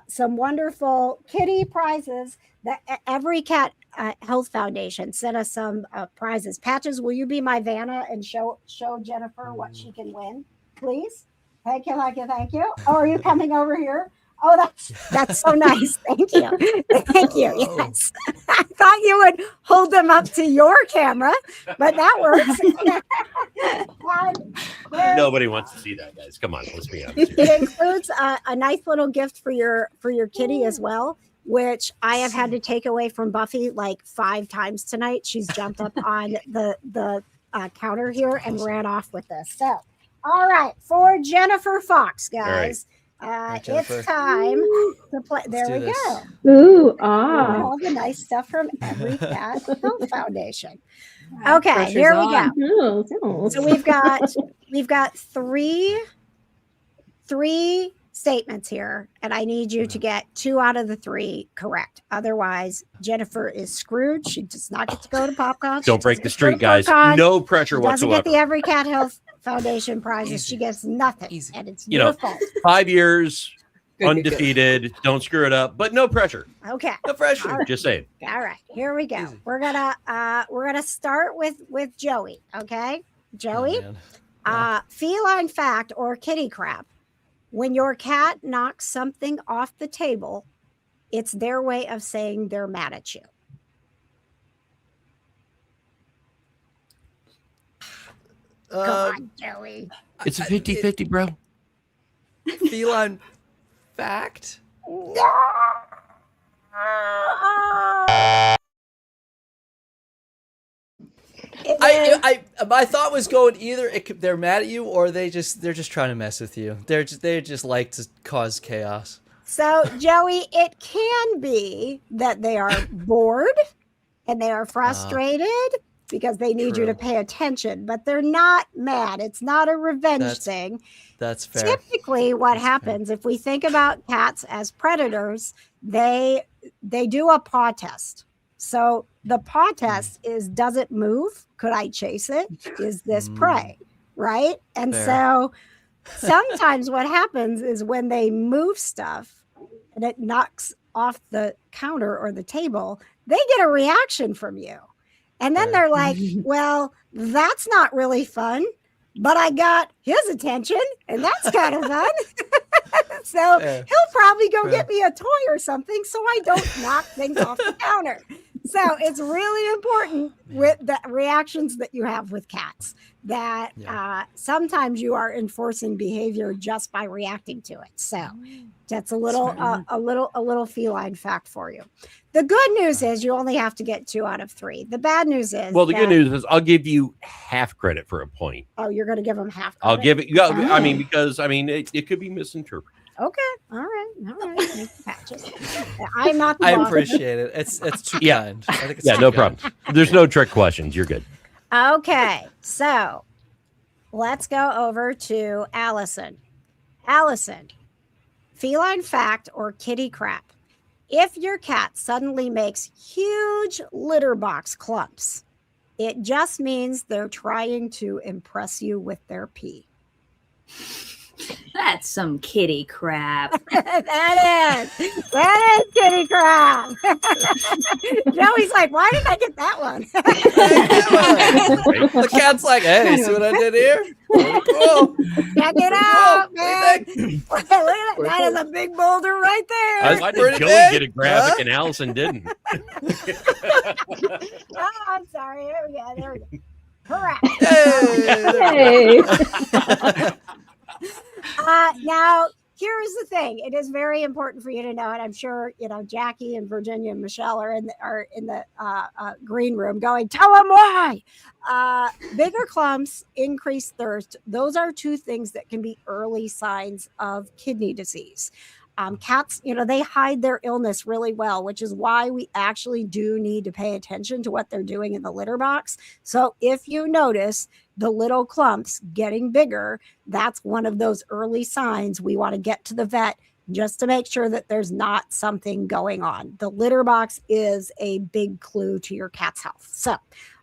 some wonderful kitty prizes. The EveryCat Health Foundation sent us some prizes. Patches, will you be my Vanna and show Jennifer what she can win, please? Thank you, thank you, thank you. Oh, are you coming over here? Oh, that's so nice. Thank you. Thank you. Yes. I thought you would hold them up to your camera, but that works. Nobody wants to see that, guys. Come on, let's be honest. It includes a nice little gift for your kitty as well, which I have had to take away from Buffy like 5 times tonight. She's jumped up on the counter here and ran off with this. So, all right, for Jennifer Fox, guys. It's time to play. There we go. Ooh, All the nice stuff from EveryCat Health Foundation. Okay, here we go. So we've got three statements here, and I need you to get 2 out of the 3 correct. Otherwise, Jennifer is screwed. She does not get to go to PopCon. Don't break the streak, guys. No pressure doesn't whatsoever. get the EveryCat Health Foundation prizes. She gets nothing, and it's your fault. 5 years, undefeated. Don't screw it up, but no pressure. Okay, no pressure. All right. Just saying. All right, here we go. We're gonna start with Joey. Okay, Joey. Feline fact or kitty crap. When your cat knocks something off the table, it's their way of saying they're mad at you. Come on, Joey. It's a 50-50, bro. Feline fact? My thought was going either they're mad at you or they're just trying to mess with you. They just like to cause chaos. So, Joey, it can be that they are bored and they are frustrated because they need you to pay attention, but they're not mad. It's not a revenge thing. That's fair. Typically, what happens if we think about cats as predators, they do a paw test. So the paw test is, does it move? Could I chase it? Is this prey? Right? And so sometimes what happens is when they move stuff and it knocks off the counter or the table, they get a reaction from you. And then they're like, well, that's not really fun, but I got his attention and that's kind of fun. So he'll probably go get me a toy or something so I don't knock things off the counter. So it's really important with the reactions that you have with cats that sometimes you are enforcing behavior just by reacting to it. So that's a little feline fact for you. The good news is you only have to get 2 out of 3. The bad news is Well, the good news is I'll give you half credit for a point. Oh, you're going to give them half I'll credit? give it. I mean, because it could be misinterpreted. Okay. All right. Thank you, Patches. I'm not the I boss. appreciate it. It's too kind. I think it's too no kind. problem. There's no trick questions. You're good. Okay. So let's go over to Allisyn. Allisyn, feline fact or kitty crap. If your cat suddenly makes huge litter box clumps, it just means they're trying to impress you with their pee. That's some kitty crap. That is kitty crap. Joey's like, why did I get that one? The cat's like, hey, see what I did here? Cool. Check it out, man. Look at that. That is a big boulder right there. Why did Joey get a graphic and Allisyn didn't? Oh, I'm sorry. There we go. Correct. Hey. Now, here's the thing. It is very important for you to know, and I'm sure Jackie and Virginia and Michelle are in the green room going, tell them why. Bigger clumps, increased thirst. Those are 2 things that can be early signs of kidney disease. Cats, they hide their illness really well, which is why we actually do need to pay attention to what they're doing in the litter box. So if you notice the little clumps getting bigger, that's one of those early signs we want to get to the vet just to make sure that there's not something going on. The litter box is a big clue to your cat's health. So,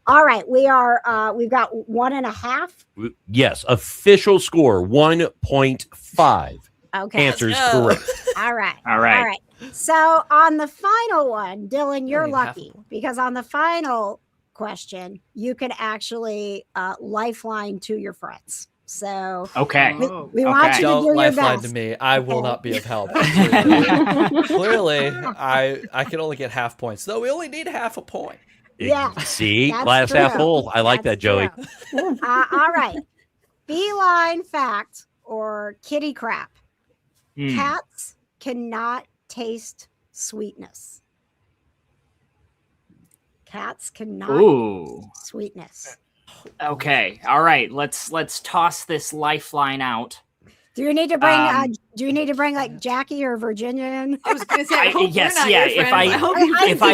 all right, we've got 1.5. Yes, official score 1.5. Okay. Answer is correct. All right. All right. So on the final one, Dylan, you're lucky because on the final question, you can actually lifeline to your friends. So Okay. we want you to Don't do your lifeline best. to me. I will not be of help. Clearly, I can only get half points. Though we only need half a point. Yeah. See, That's glass half true. full. I like that, Joey. All right. Feline fact or kitty crap. Cats cannot taste sweetness. Cats cannot taste sweetness. Okay. All right. Let's toss this lifeline out. Do you need to bring like Jackie or Virginia in? I was going to say,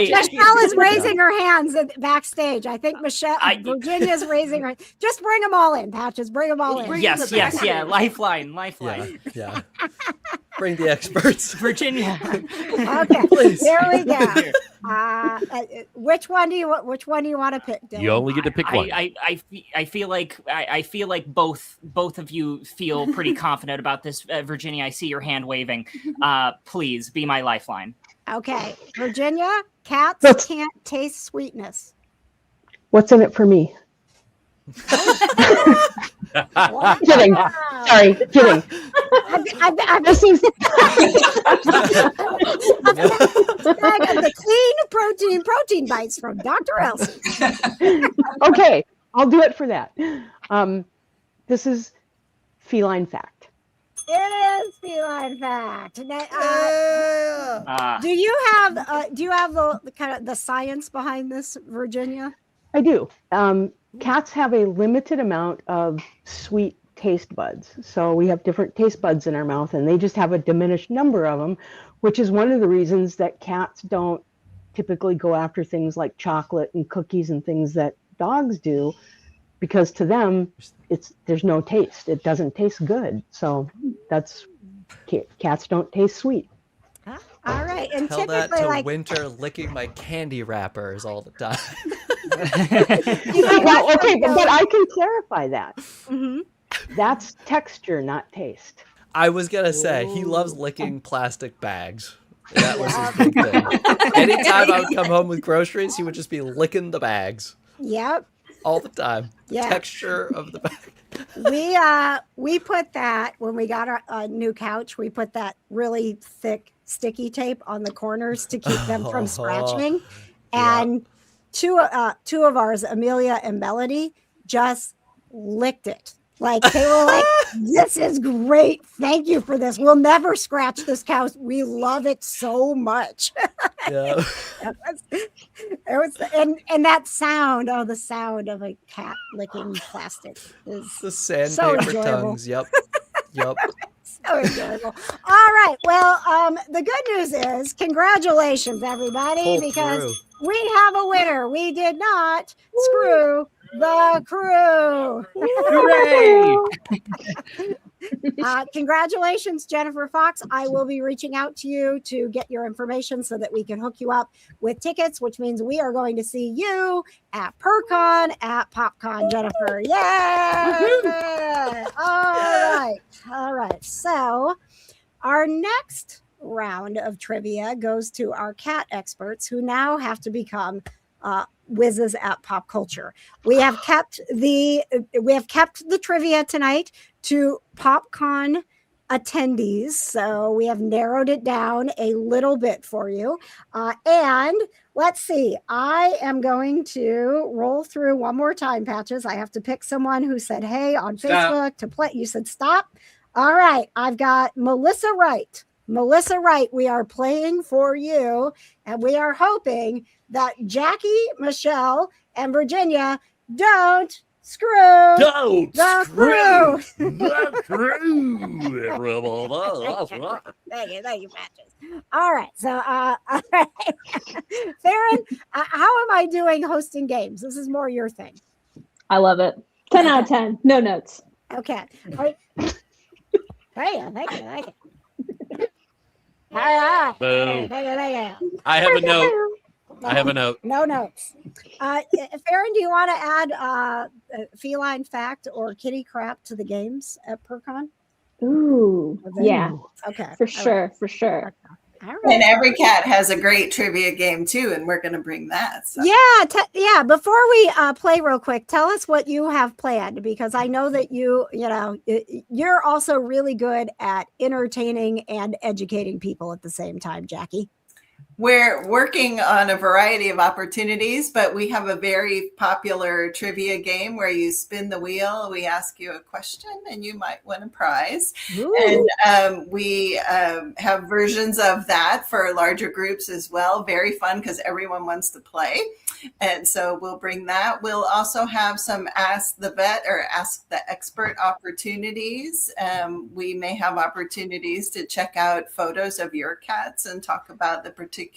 Michelle is raising her hands backstage. I think Virginia's raising her. Just bring them all in, Patches. Bring them all in. Yes. Lifeline. Yeah. Bring the experts. Virginia. Okay. Please. There we go. Which one do you want to pick, Dylan? You only get to pick one. I feel like both of you feel pretty confident about this. Virginia, I see your hand waving. Please be my lifeline. Okay. Virginia, cats can't taste sweetness. What's in it for me? Kidding. Sorry, kidding. This is the clean protein bites from Dr. Elsey. Okay, I'll do it for that. This is feline fact. It is feline fact. Do you have the kind of the science behind this, Virginia? I do. Cats have a limited amount of sweet taste buds. So we have different taste buds in our mouth, and they just have a diminished number of them, which is one of the reasons that cats don't typically go after things like chocolate and cookies and things that dogs do, because to them, there's no taste. It doesn't taste good. So cats don't taste sweet. All right, and Tell that typically, to Winter licking my candy wrappers all the time. Well, okay, but I can clarify that. Mm-hmm. That's texture, not taste. I was gonna say he loves licking plastic bags. That was his big thing. Anytime I would come home with groceries, he would just be licking the bags. Yep. All the time. Yeah. Texture of the bag. We put that when we got our new couch. We put that really thick sticky tape on the corners to keep them from scratching. And two of ours, Amelia and Melody, just licked it. Like they were like, "This is great. Thank you for this. We'll never scratch this couch. We love it so much." Yeah. And that sound, the sound of a cat licking plastic is The so sandpaper enjoyable. tongues. Yep. Yep. So enjoyable. All right. Well, the good news is, congratulations, everybody, Pull because through. we have a winner. We did not screw the crew. Hooray! Congratulations, Jennifer Fox. I will be reaching out to you to get your information so that we can hook you up with tickets, which means we are going to see you at PurrCon at PopCon, Jennifer. Yeah! All right. So our next round of trivia goes to our cat experts, who now have to become whizzes at pop culture. We have kept the trivia tonight to PopCon attendees, so we have narrowed it down a little bit for you. And let's see, I am going to roll through one more time, Patches. I have to pick someone who said hey on Facebook to play. You said stop. All right, I've got Melissa Wright. Melissa Wright, we are playing for you, and we are hoping that Jackie, Michelle, and Virginia don't screw the crew. Thank you, Patches. All right, so all right. Farron, how am I doing hosting games? This is more your thing. I love it. 10 out of 10. No notes. Okay. Thank you. All right. Boom. Thank you. I have a note. I have a note. No notes. Farron, do you want to add feline fact or kitty crap to the games at PurrCon? Ooh, yeah. Okay. For sure. All right. And EveryCat has a great trivia game too, and we're going to bring that. So. Yeah. Before we play real quick, tell us what you have planned, because I know that you're also really good at entertaining and educating people at the same time, Jackie. We're working on a variety of opportunities, but we have a very popular trivia game where you spin the wheel. We ask you a question and you might win a prize. Ooh. And we have versions of that for larger groups as well. Very fun because everyone wants to play. And so we'll bring that. We'll also have some Ask the Vet or Ask the Expert opportunities. We may have opportunities to check out photos of your cats and talk about the particular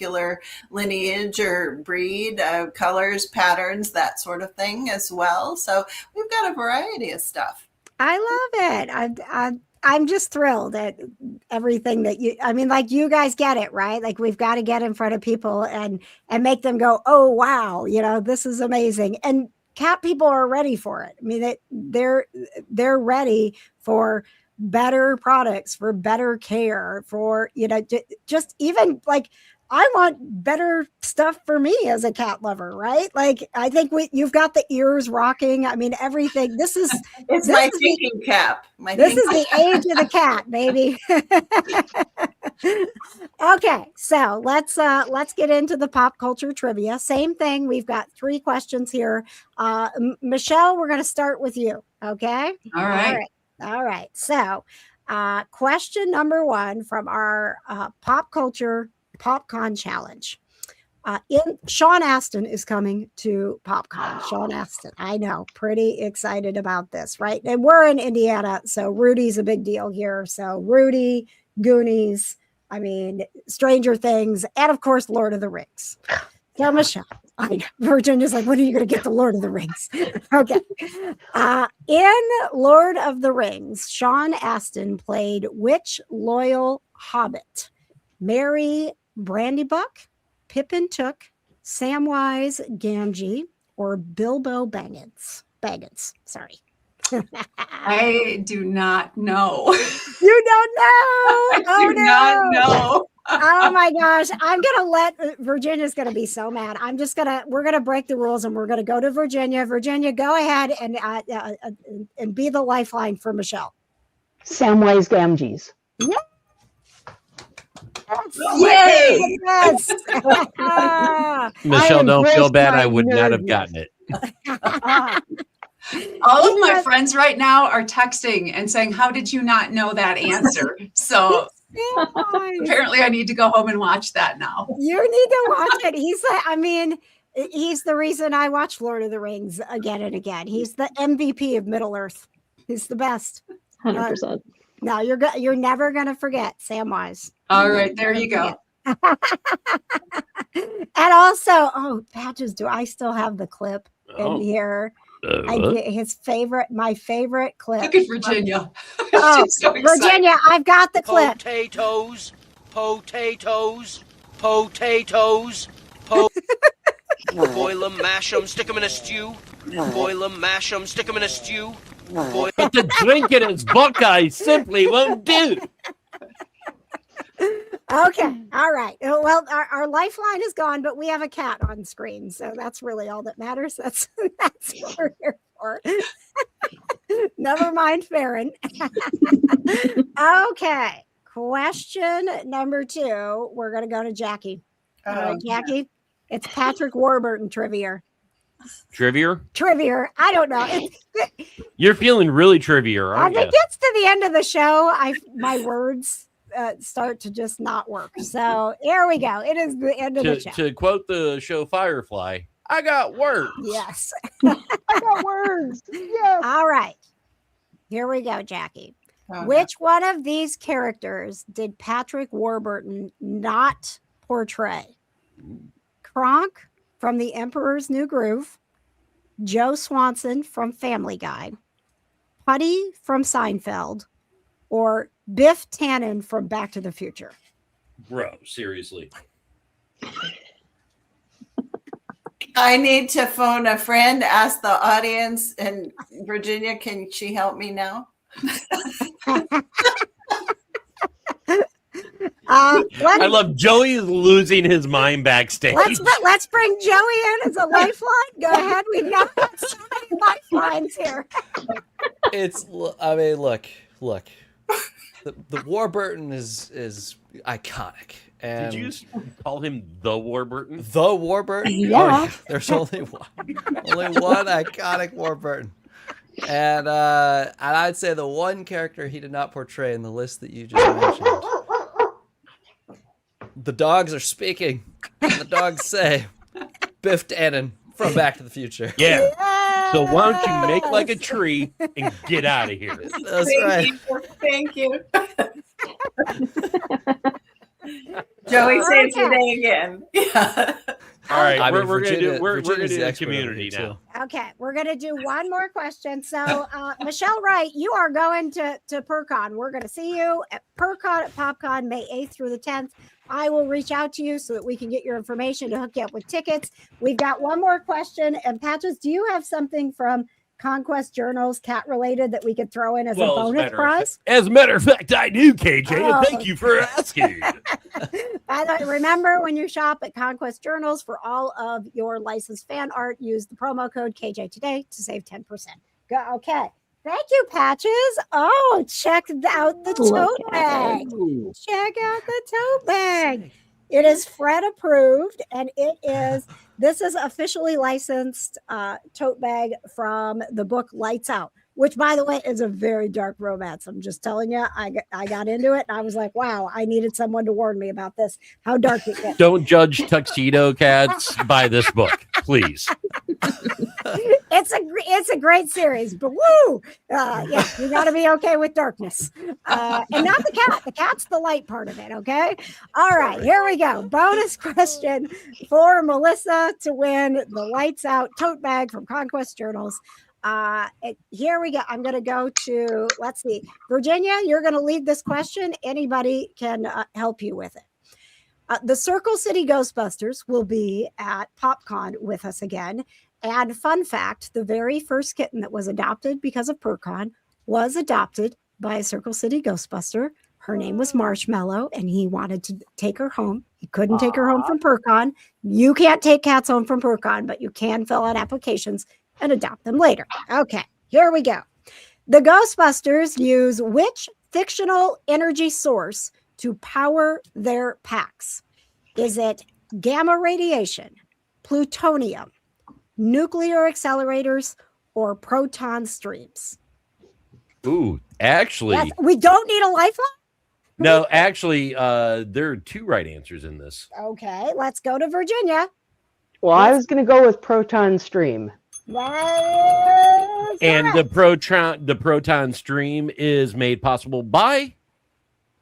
lineage or breed, colors, patterns, that sort of thing as well. So we've got a variety of stuff. I love it. I'm just thrilled at everything that you guys get it, right? Like we've got to get in front of people and make them go, oh, wow, this is amazing. And cat people are ready for it. I mean, they're ready for better products, for better care, for, just even like, I want better stuff for me as a cat lover, right? Like, I think you've got the ears rocking. I mean, everything. This is my thinking cap. This is the age of the cat, baby. Okay, so let's get into the pop culture trivia. Same thing. We've got 3 questions here. Michelle, we're going to start with you. Okay. All right. So, question number 1 from our pop culture PopCon challenge. Sean Astin is coming to PopCon. Sean Astin, I know, pretty excited about this, right? And we're in Indiana, so Rudy's a big deal here. So Rudy, Goonies, Stranger Things, and of course, Lord of the Rings. So Michelle, Virginia's like, when are you going to get the Lord of the Rings? Okay. In Lord of the Rings, Sean Astin played which loyal hobbit? Merry Brandybuck, Pippin Took, Samwise Gamgee, or Bilbo Baggins? Sorry. I do not know. You don't know? I do not know. Oh my gosh. I'm going to let Virginia's going to be so mad. We're going to break the rules and we're going to go to Virginia. Virginia, go ahead and be the lifeline for Michelle. Samwise Gamgees. Yeah. Yay! Yes. Michelle, don't feel bad. I would not have gotten it. All of my friends right now are texting and saying, how did you not know that answer? So apparently I need to go home and watch that now. You need to watch it. He's the reason I watch Lord of the Rings again and again. He's the MVP of Middle Earth. He's the best. 100%. No, you're never gonna forget Samwise. All right, there you go. And also, Patches, do I still have the clip in here? My favorite clip. Look at Virginia. Oh, She's so excited. Virginia, I've got the clip. Potatoes. Boil 'em, mash 'em, stick 'em in a stew. Boil 'em, mash 'em, stick 'em in a stew. But the drinking as Buckeye simply won't do. Okay, all right. Well, our lifeline is gone, but we have a cat on screen, so that's really all that matters. That's what we're here for. Never mind, Farron. Okay, question number 2. We're going to go to Jackie. All right, Jackie, it's Patrick Warburton trivia. Trivia? I don't know. You're feeling really trivia, aren't As you? it gets to the end of the show, my words start to just not work. So here we go. It is the end of the show. To quote the show Firefly, I got words. Yes. I got words. Yes. All right. Here we go, Jackie. Which one of these characters did Patrick Warburton not portray? Kronk from The Emperor's New Groove, Joe Swanson from Family Guy, Putty from Seinfeld, or Biff Tannen from Back to the Future? Bro, seriously. I need to phone a friend, ask the audience, and Virginia, can she help me now? I love Joey is losing his mind backstage. Let's bring Joey in as a lifeline. Go ahead. We've got so many lifelines here. Look. The Warburton is iconic. And did you just call him the Warburton? The Warburton? Yeah. There's only one iconic Warburton. And I'd say the one character he did not portray in the list that you just mentioned. The dogs are speaking. And the dogs say, Biff Tannen from Back to the Future. Yeah. So why don't you make like a tree and get out of here? That's right. Thank you. Joey saves the day again. Yeah. All right, I mean, we're gonna do Virginia's the the expert over community here, now. Okay, we're gonna do one more question. So, Michelle Wright, you are going to PurrCon. We're gonna see you at PurrCon at PopCon, May 8th through the 10th. I will reach out to you so that we can get your information to hook you up with tickets. We've got one more question. And Patches, do you have something from Conquest Journals cat related that we could throw in as a bonus prize? As a matter of fact, I do, KJ, and thank you for asking. By the way, remember when you shop at Conquest Journals for all of your licensed fan art, use the promo code KJ today to save 10%. Go, okay. Thank you, Patches. Oh, check out the tote bag. Check out the tote bag. It is Fred approved, and this is officially licensed tote bag from the book Lights Out, which, by the way, is a very dark romance. I'm just telling you, I got into it, and I was like, wow, I needed someone to warn me about this, how dark it gets. Don't judge tuxedo cats by this book, please. It's a great series, but woo, yeah, you got to be okay with darkness, and not the cat. The cat's the light part of it. Okay, all right, here we go. Bonus question for Melissa to win the Lights Out tote bag from Conquest Journals. Here we go. I'm going to go to, let's see, Virginia. You're going to lead this question. Anybody can help you with it. The Circle City Ghostbusters will be at PopCon with us again. And fun fact, the very first kitten that was adopted because of PurrCon was adopted by a Circle City Ghostbuster. Her name was Marshmallow, and he wanted to take her home. He couldn't take her home from PurrCon. You can't take cats home from PurrCon, but you can fill out applications and adopt them later. Okay, here we go. The Ghostbusters use which fictional energy source to power their packs? Is it gamma radiation, plutonium, nuclear accelerators, or proton streams? Ooh, actually, Yes, we don't need a lifeline? no, actually, there are 2 right answers in this. Okay, let's go to Virginia. Well, I was going to go with proton stream. And the proton stream is made possible by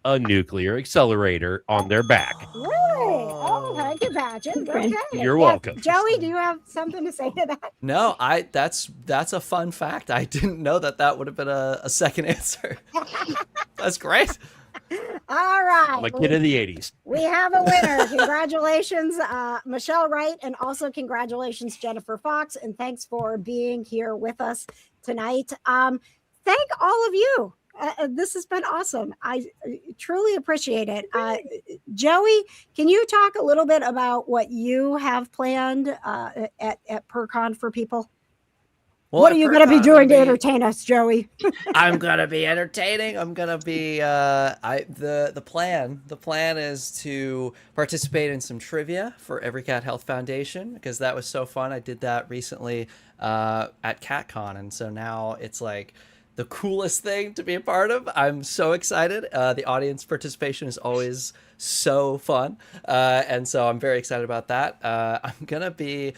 a nuclear accelerator on their back. Really? Oh, thank you, Pageant. Okay. You're Yes. welcome. Joey, do you have something to say to that? No, that's a fun fact. I didn't know that would have been a second answer. That's great. All right. I'm a kid of the 80s. We have a winner. Congratulations, Michelle Wright, and also congratulations, Jennifer Fox, and thanks for being here with us tonight. Thank all of you. This has been awesome. I truly appreciate it. Joey, can you talk a little bit about what you have planned at PurrCon for people? Well, what are you going to be doing to entertain us, Joey? I'm gonna be entertaining. I'm gonna be the plan is to participate in some trivia for EveryCat Health Foundation, because that was so fun. I did that recently at CatCon, and so now it's like the coolest thing to be a part of. I'm so excited. The audience participation is always so fun, and so I'm very excited about that. I'm gonna be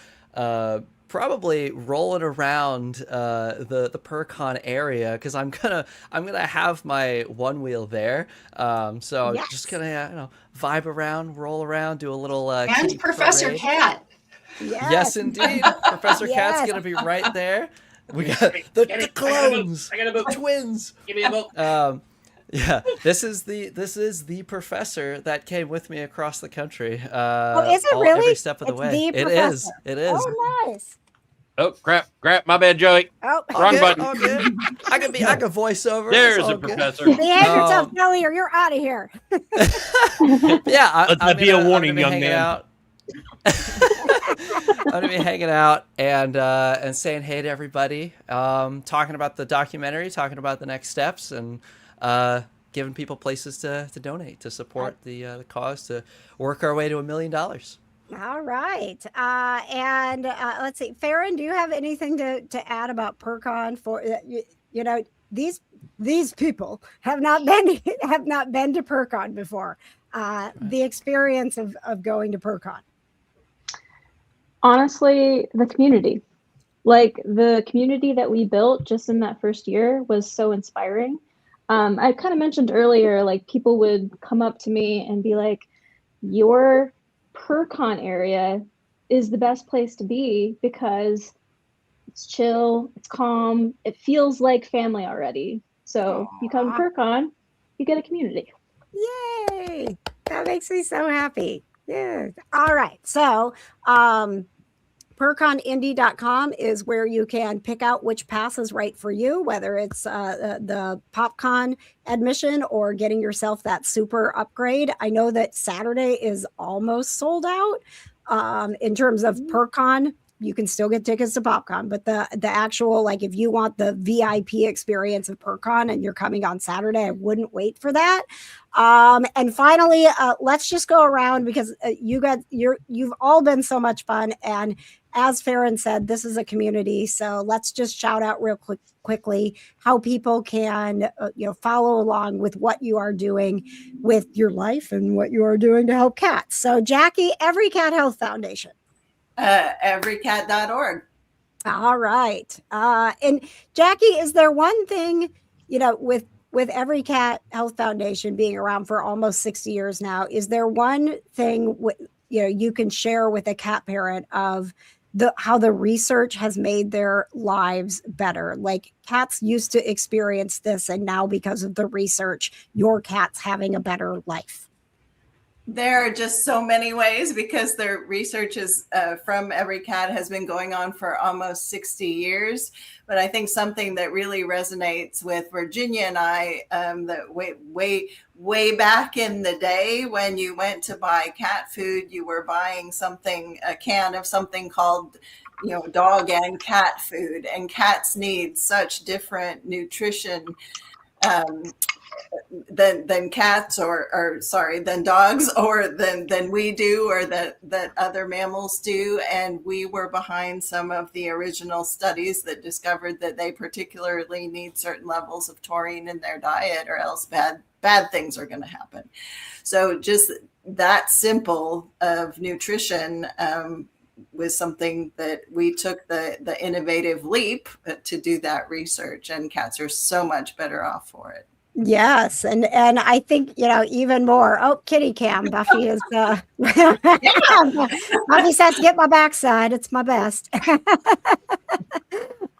probably rolling around the PurrCon area, because I'm gonna have my one wheel there. So I'm just gonna vibe around, roll around, do a little and Professor parade. Cat. Yes, indeed. Professor Cat's gonna be right there. We got the clones, the twins. Give me a book. Yeah, this is the professor that came with me across the country. Is it really? Every step of the way. It is. Oh, nice. Oh, crap. My bad, Joey. Oh, wrong button. All good. I can voice over. There's a professor. Behave yourself, Joey, or you're out of here. Yeah, Let that be a warning, young man. I'm gonna be hanging out and saying hey to everybody, talking about the documentary, talking about the next steps, and giving people places to donate to support the cause, to work our way to $1 million. All right. And let's see, Farron, do you have anything to add about PurrCon? For these people have not been to PurrCon before. The experience of going to PurrCon. Honestly, the community. Like, the community that we built just in that first year was so inspiring. I kind of mentioned earlier, like, people would come up to me and be like, your PurrCon area is the best place to be because it's chill, it's calm, it feels like family already. So you come to PurrCon, you get a community. Yay! That makes me so happy. Yeah. All right. So PurrConIndy.com is where you can pick out which pass is right for you, whether it's the PopCon admission or getting yourself that super upgrade. I know that Saturday is almost sold out. In terms of PurrCon, you can still get tickets to PopCon, but the actual, like, if you want the VIP experience of PurrCon and you're coming on Saturday, I wouldn't wait for that. And finally, let's just go around, because you've all been so much fun. And as Farron said, this is a community. So let's just shout out real quickly how people can, follow along with what you are doing with your life and what you are doing to help cats. So Jackie, EveryCat Health Foundation. EveryCat.org. All right. And Jackie, is there one thing, with EveryCat Health Foundation being around for almost 60 years now, is there one thing you can share with a cat parent of how the research has made their lives better? Like, cats used to experience this, and now because of the research, your cat's having a better life. There are just so many ways, because the research is from EveryCat has been going on for almost 60 years. But I think something that really resonates with Virginia and I, that way back in the day, when you went to buy cat food, you were buying a can of something called, dog and cat food, and cats need such different nutrition than cats or sorry, than dogs or than we do or that other mammals do. And we were behind some of the original studies that discovered that they particularly need certain levels of taurine in their diet, or else bad things are going to happen. So just that simple of nutrition was something that we took the innovative leap to do that research, and cats are so much better off for it. Yes, and I think, you know, even more. Oh, kitty cam. Buffy is Buffy says, "Get my backside. It's my best."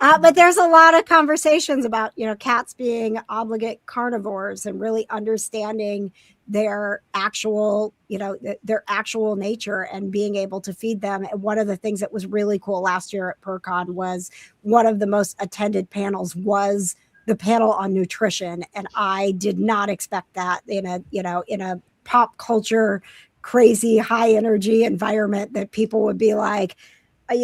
But there's a lot of conversations about, you know, cats being obligate carnivores and really understanding their actual, you know, their actual nature and being able to feed them. And one of the things that was really cool last year at PurrCon was one of the most attended panels was the panel on nutrition. And I did not expect that in a pop culture, crazy, high energy environment, that people would be like,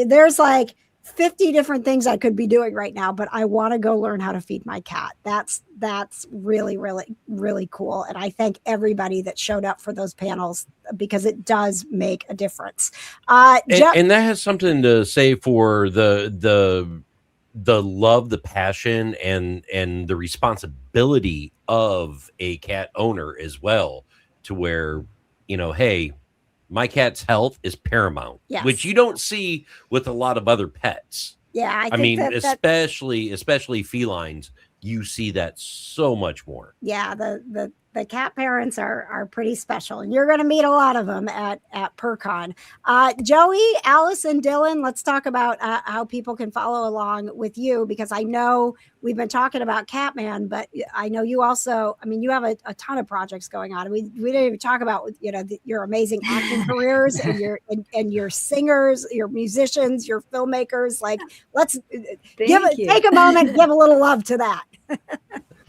there's like 50 different things I could be doing right now, but I want to go learn how to feed my cat. That's really, really, really cool. And I thank everybody that showed up for those panels, because it does make a difference. And that has something to say for the love, the passion, and the responsibility of a cat owner as well, to where, you know, hey, my cat's health is paramount, yes, which you don't see with a lot of other pets. Yeah, I mean, especially felines, you see that so much more. Yeah, the cat parents are pretty special, and you're going to meet a lot of them at PurrCon. Joey, Allisyn, Dylan, let's talk about how people can follow along with you, because I know we've been talking about CatMan, but I know you also, I mean, you have a ton of projects going on. We didn't even talk about, you know, your amazing acting careers and your singers, your musicians, your filmmakers. Like, let's take a moment, give a little love to that.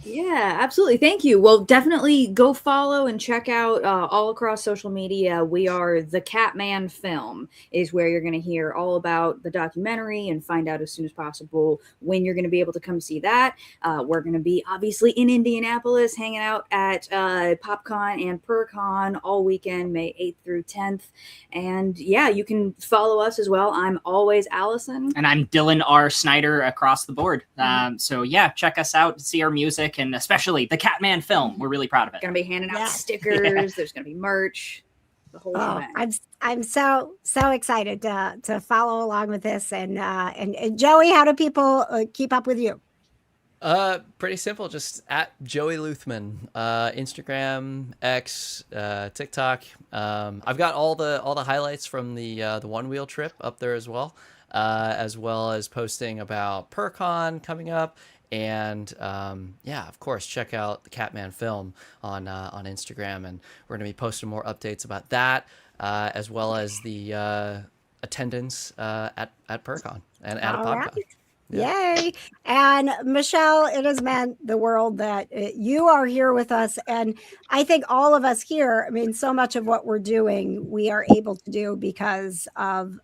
Yeah, absolutely. Thank you. Well, definitely go follow and check out all across social media. We are the CatMan Film is where you're going to hear all about the documentary and find out as soon as possible when you're going to be able to come see that. We're going to be obviously in Indianapolis hanging out at PopCon and PurrCon all weekend, May 8th through 10th. And yeah, you can follow us as well. I'm always Allisyn. And I'm Dylan R. Snyder across the board. So yeah, check us out, see our music, and especially the CatMan Film. We're really proud of it. Going to be handing out stickers. Yeah. There's going to be merch. The whole thing. I'm so excited to follow along with this. And Joey, how do people keep up with you? Pretty simple. Just at Joey Luthman, Instagram, X, TikTok. I've got all the highlights from the One Wheel trip up there as well as posting about PurrCon coming up. And yeah, of course, check out the CatMan Film on Instagram, and we're going to be posting more updates about that, as well as the attendance at PurrCon and at a PopCon. Right. Yeah. Yay. And Michelle, it has meant the world that you are here with us. And I think all of us here, I mean, so much of what we're doing, we are able to do because of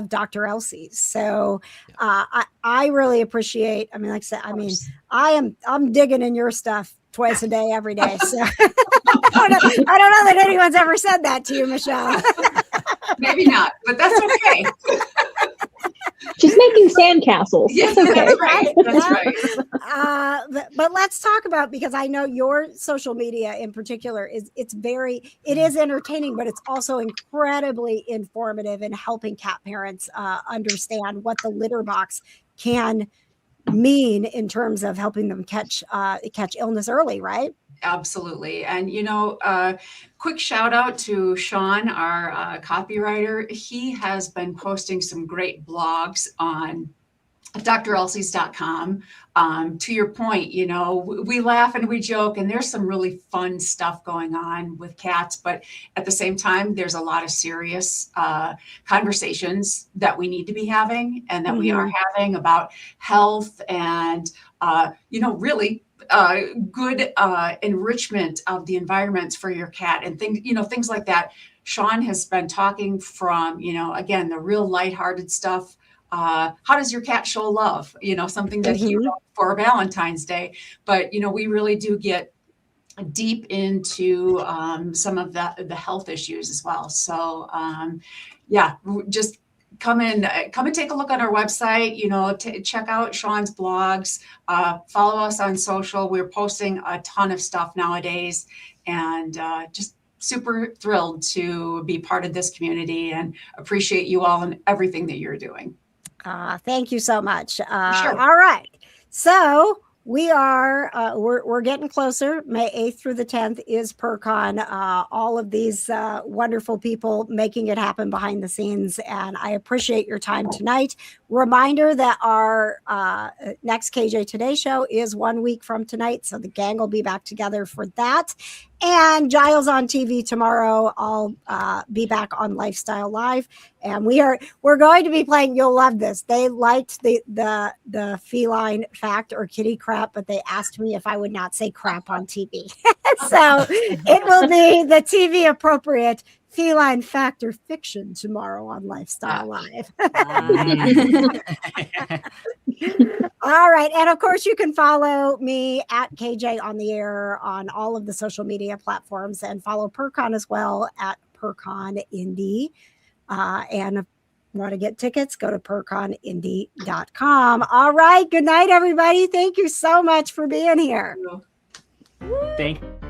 Dr. Elsey. So I really appreciate, I mean, like I said, I'm digging in your stuff twice a day, every day. So I don't know that anyone's ever said that to you, Michelle. Maybe not, but that's okay. She's making sandcastles. Yes, okay. That's right. That's right. But let's talk about, because I know your social media in particular it is entertaining, but it's also incredibly informative in helping cat parents understand what the litter box can mean in terms of helping them catch illness early, right? Absolutely. And, quick shout out to Sean, our copywriter. He has been posting some great blogs on drelseys.com. To your point, we laugh and we joke, and there's some really fun stuff going on with cats, but at the same time, there's a lot of serious conversations that we need to be having and that we are having about health and, really good enrichment of the environments for your cat and things like that. Sean has been talking from, again, the real lighthearted stuff. How does your cat show love? Something that he wrote for Valentine's Day. But, we really do get deep into some of the health issues as well. So yeah, just come and take a look on our website, you know, check out Sean's blogs, follow us on social. We're posting a ton of stuff nowadays, and just super thrilled to be part of this community and appreciate you all and everything that you're doing. Thank you so much. Sure. All right. So we are, we're getting closer. May 8th through the 10th is PurrCon. All of these wonderful people making it happen behind the scenes. And I appreciate your time tonight. Reminder that our next KJ Today show is 1 week from tonight. So the gang will be back together for that. And Giles on TV tomorrow. I'll be back on Lifestyle Live. And we're going to be playing, you'll love this. They liked the feline fact or kitty crap, but they asked me if I would not say crap on TV. So it will be the TV appropriate feline fact or fiction tomorrow on Lifestyle Live. All right. And of course, you can follow me at KJ on the air on all of the social media platforms, and follow PurrCon as well at PurrCon Indy. And want to get tickets, go to PurrConIndy.com. All right. Good night, everybody. Thank you so much for being here. Thank you.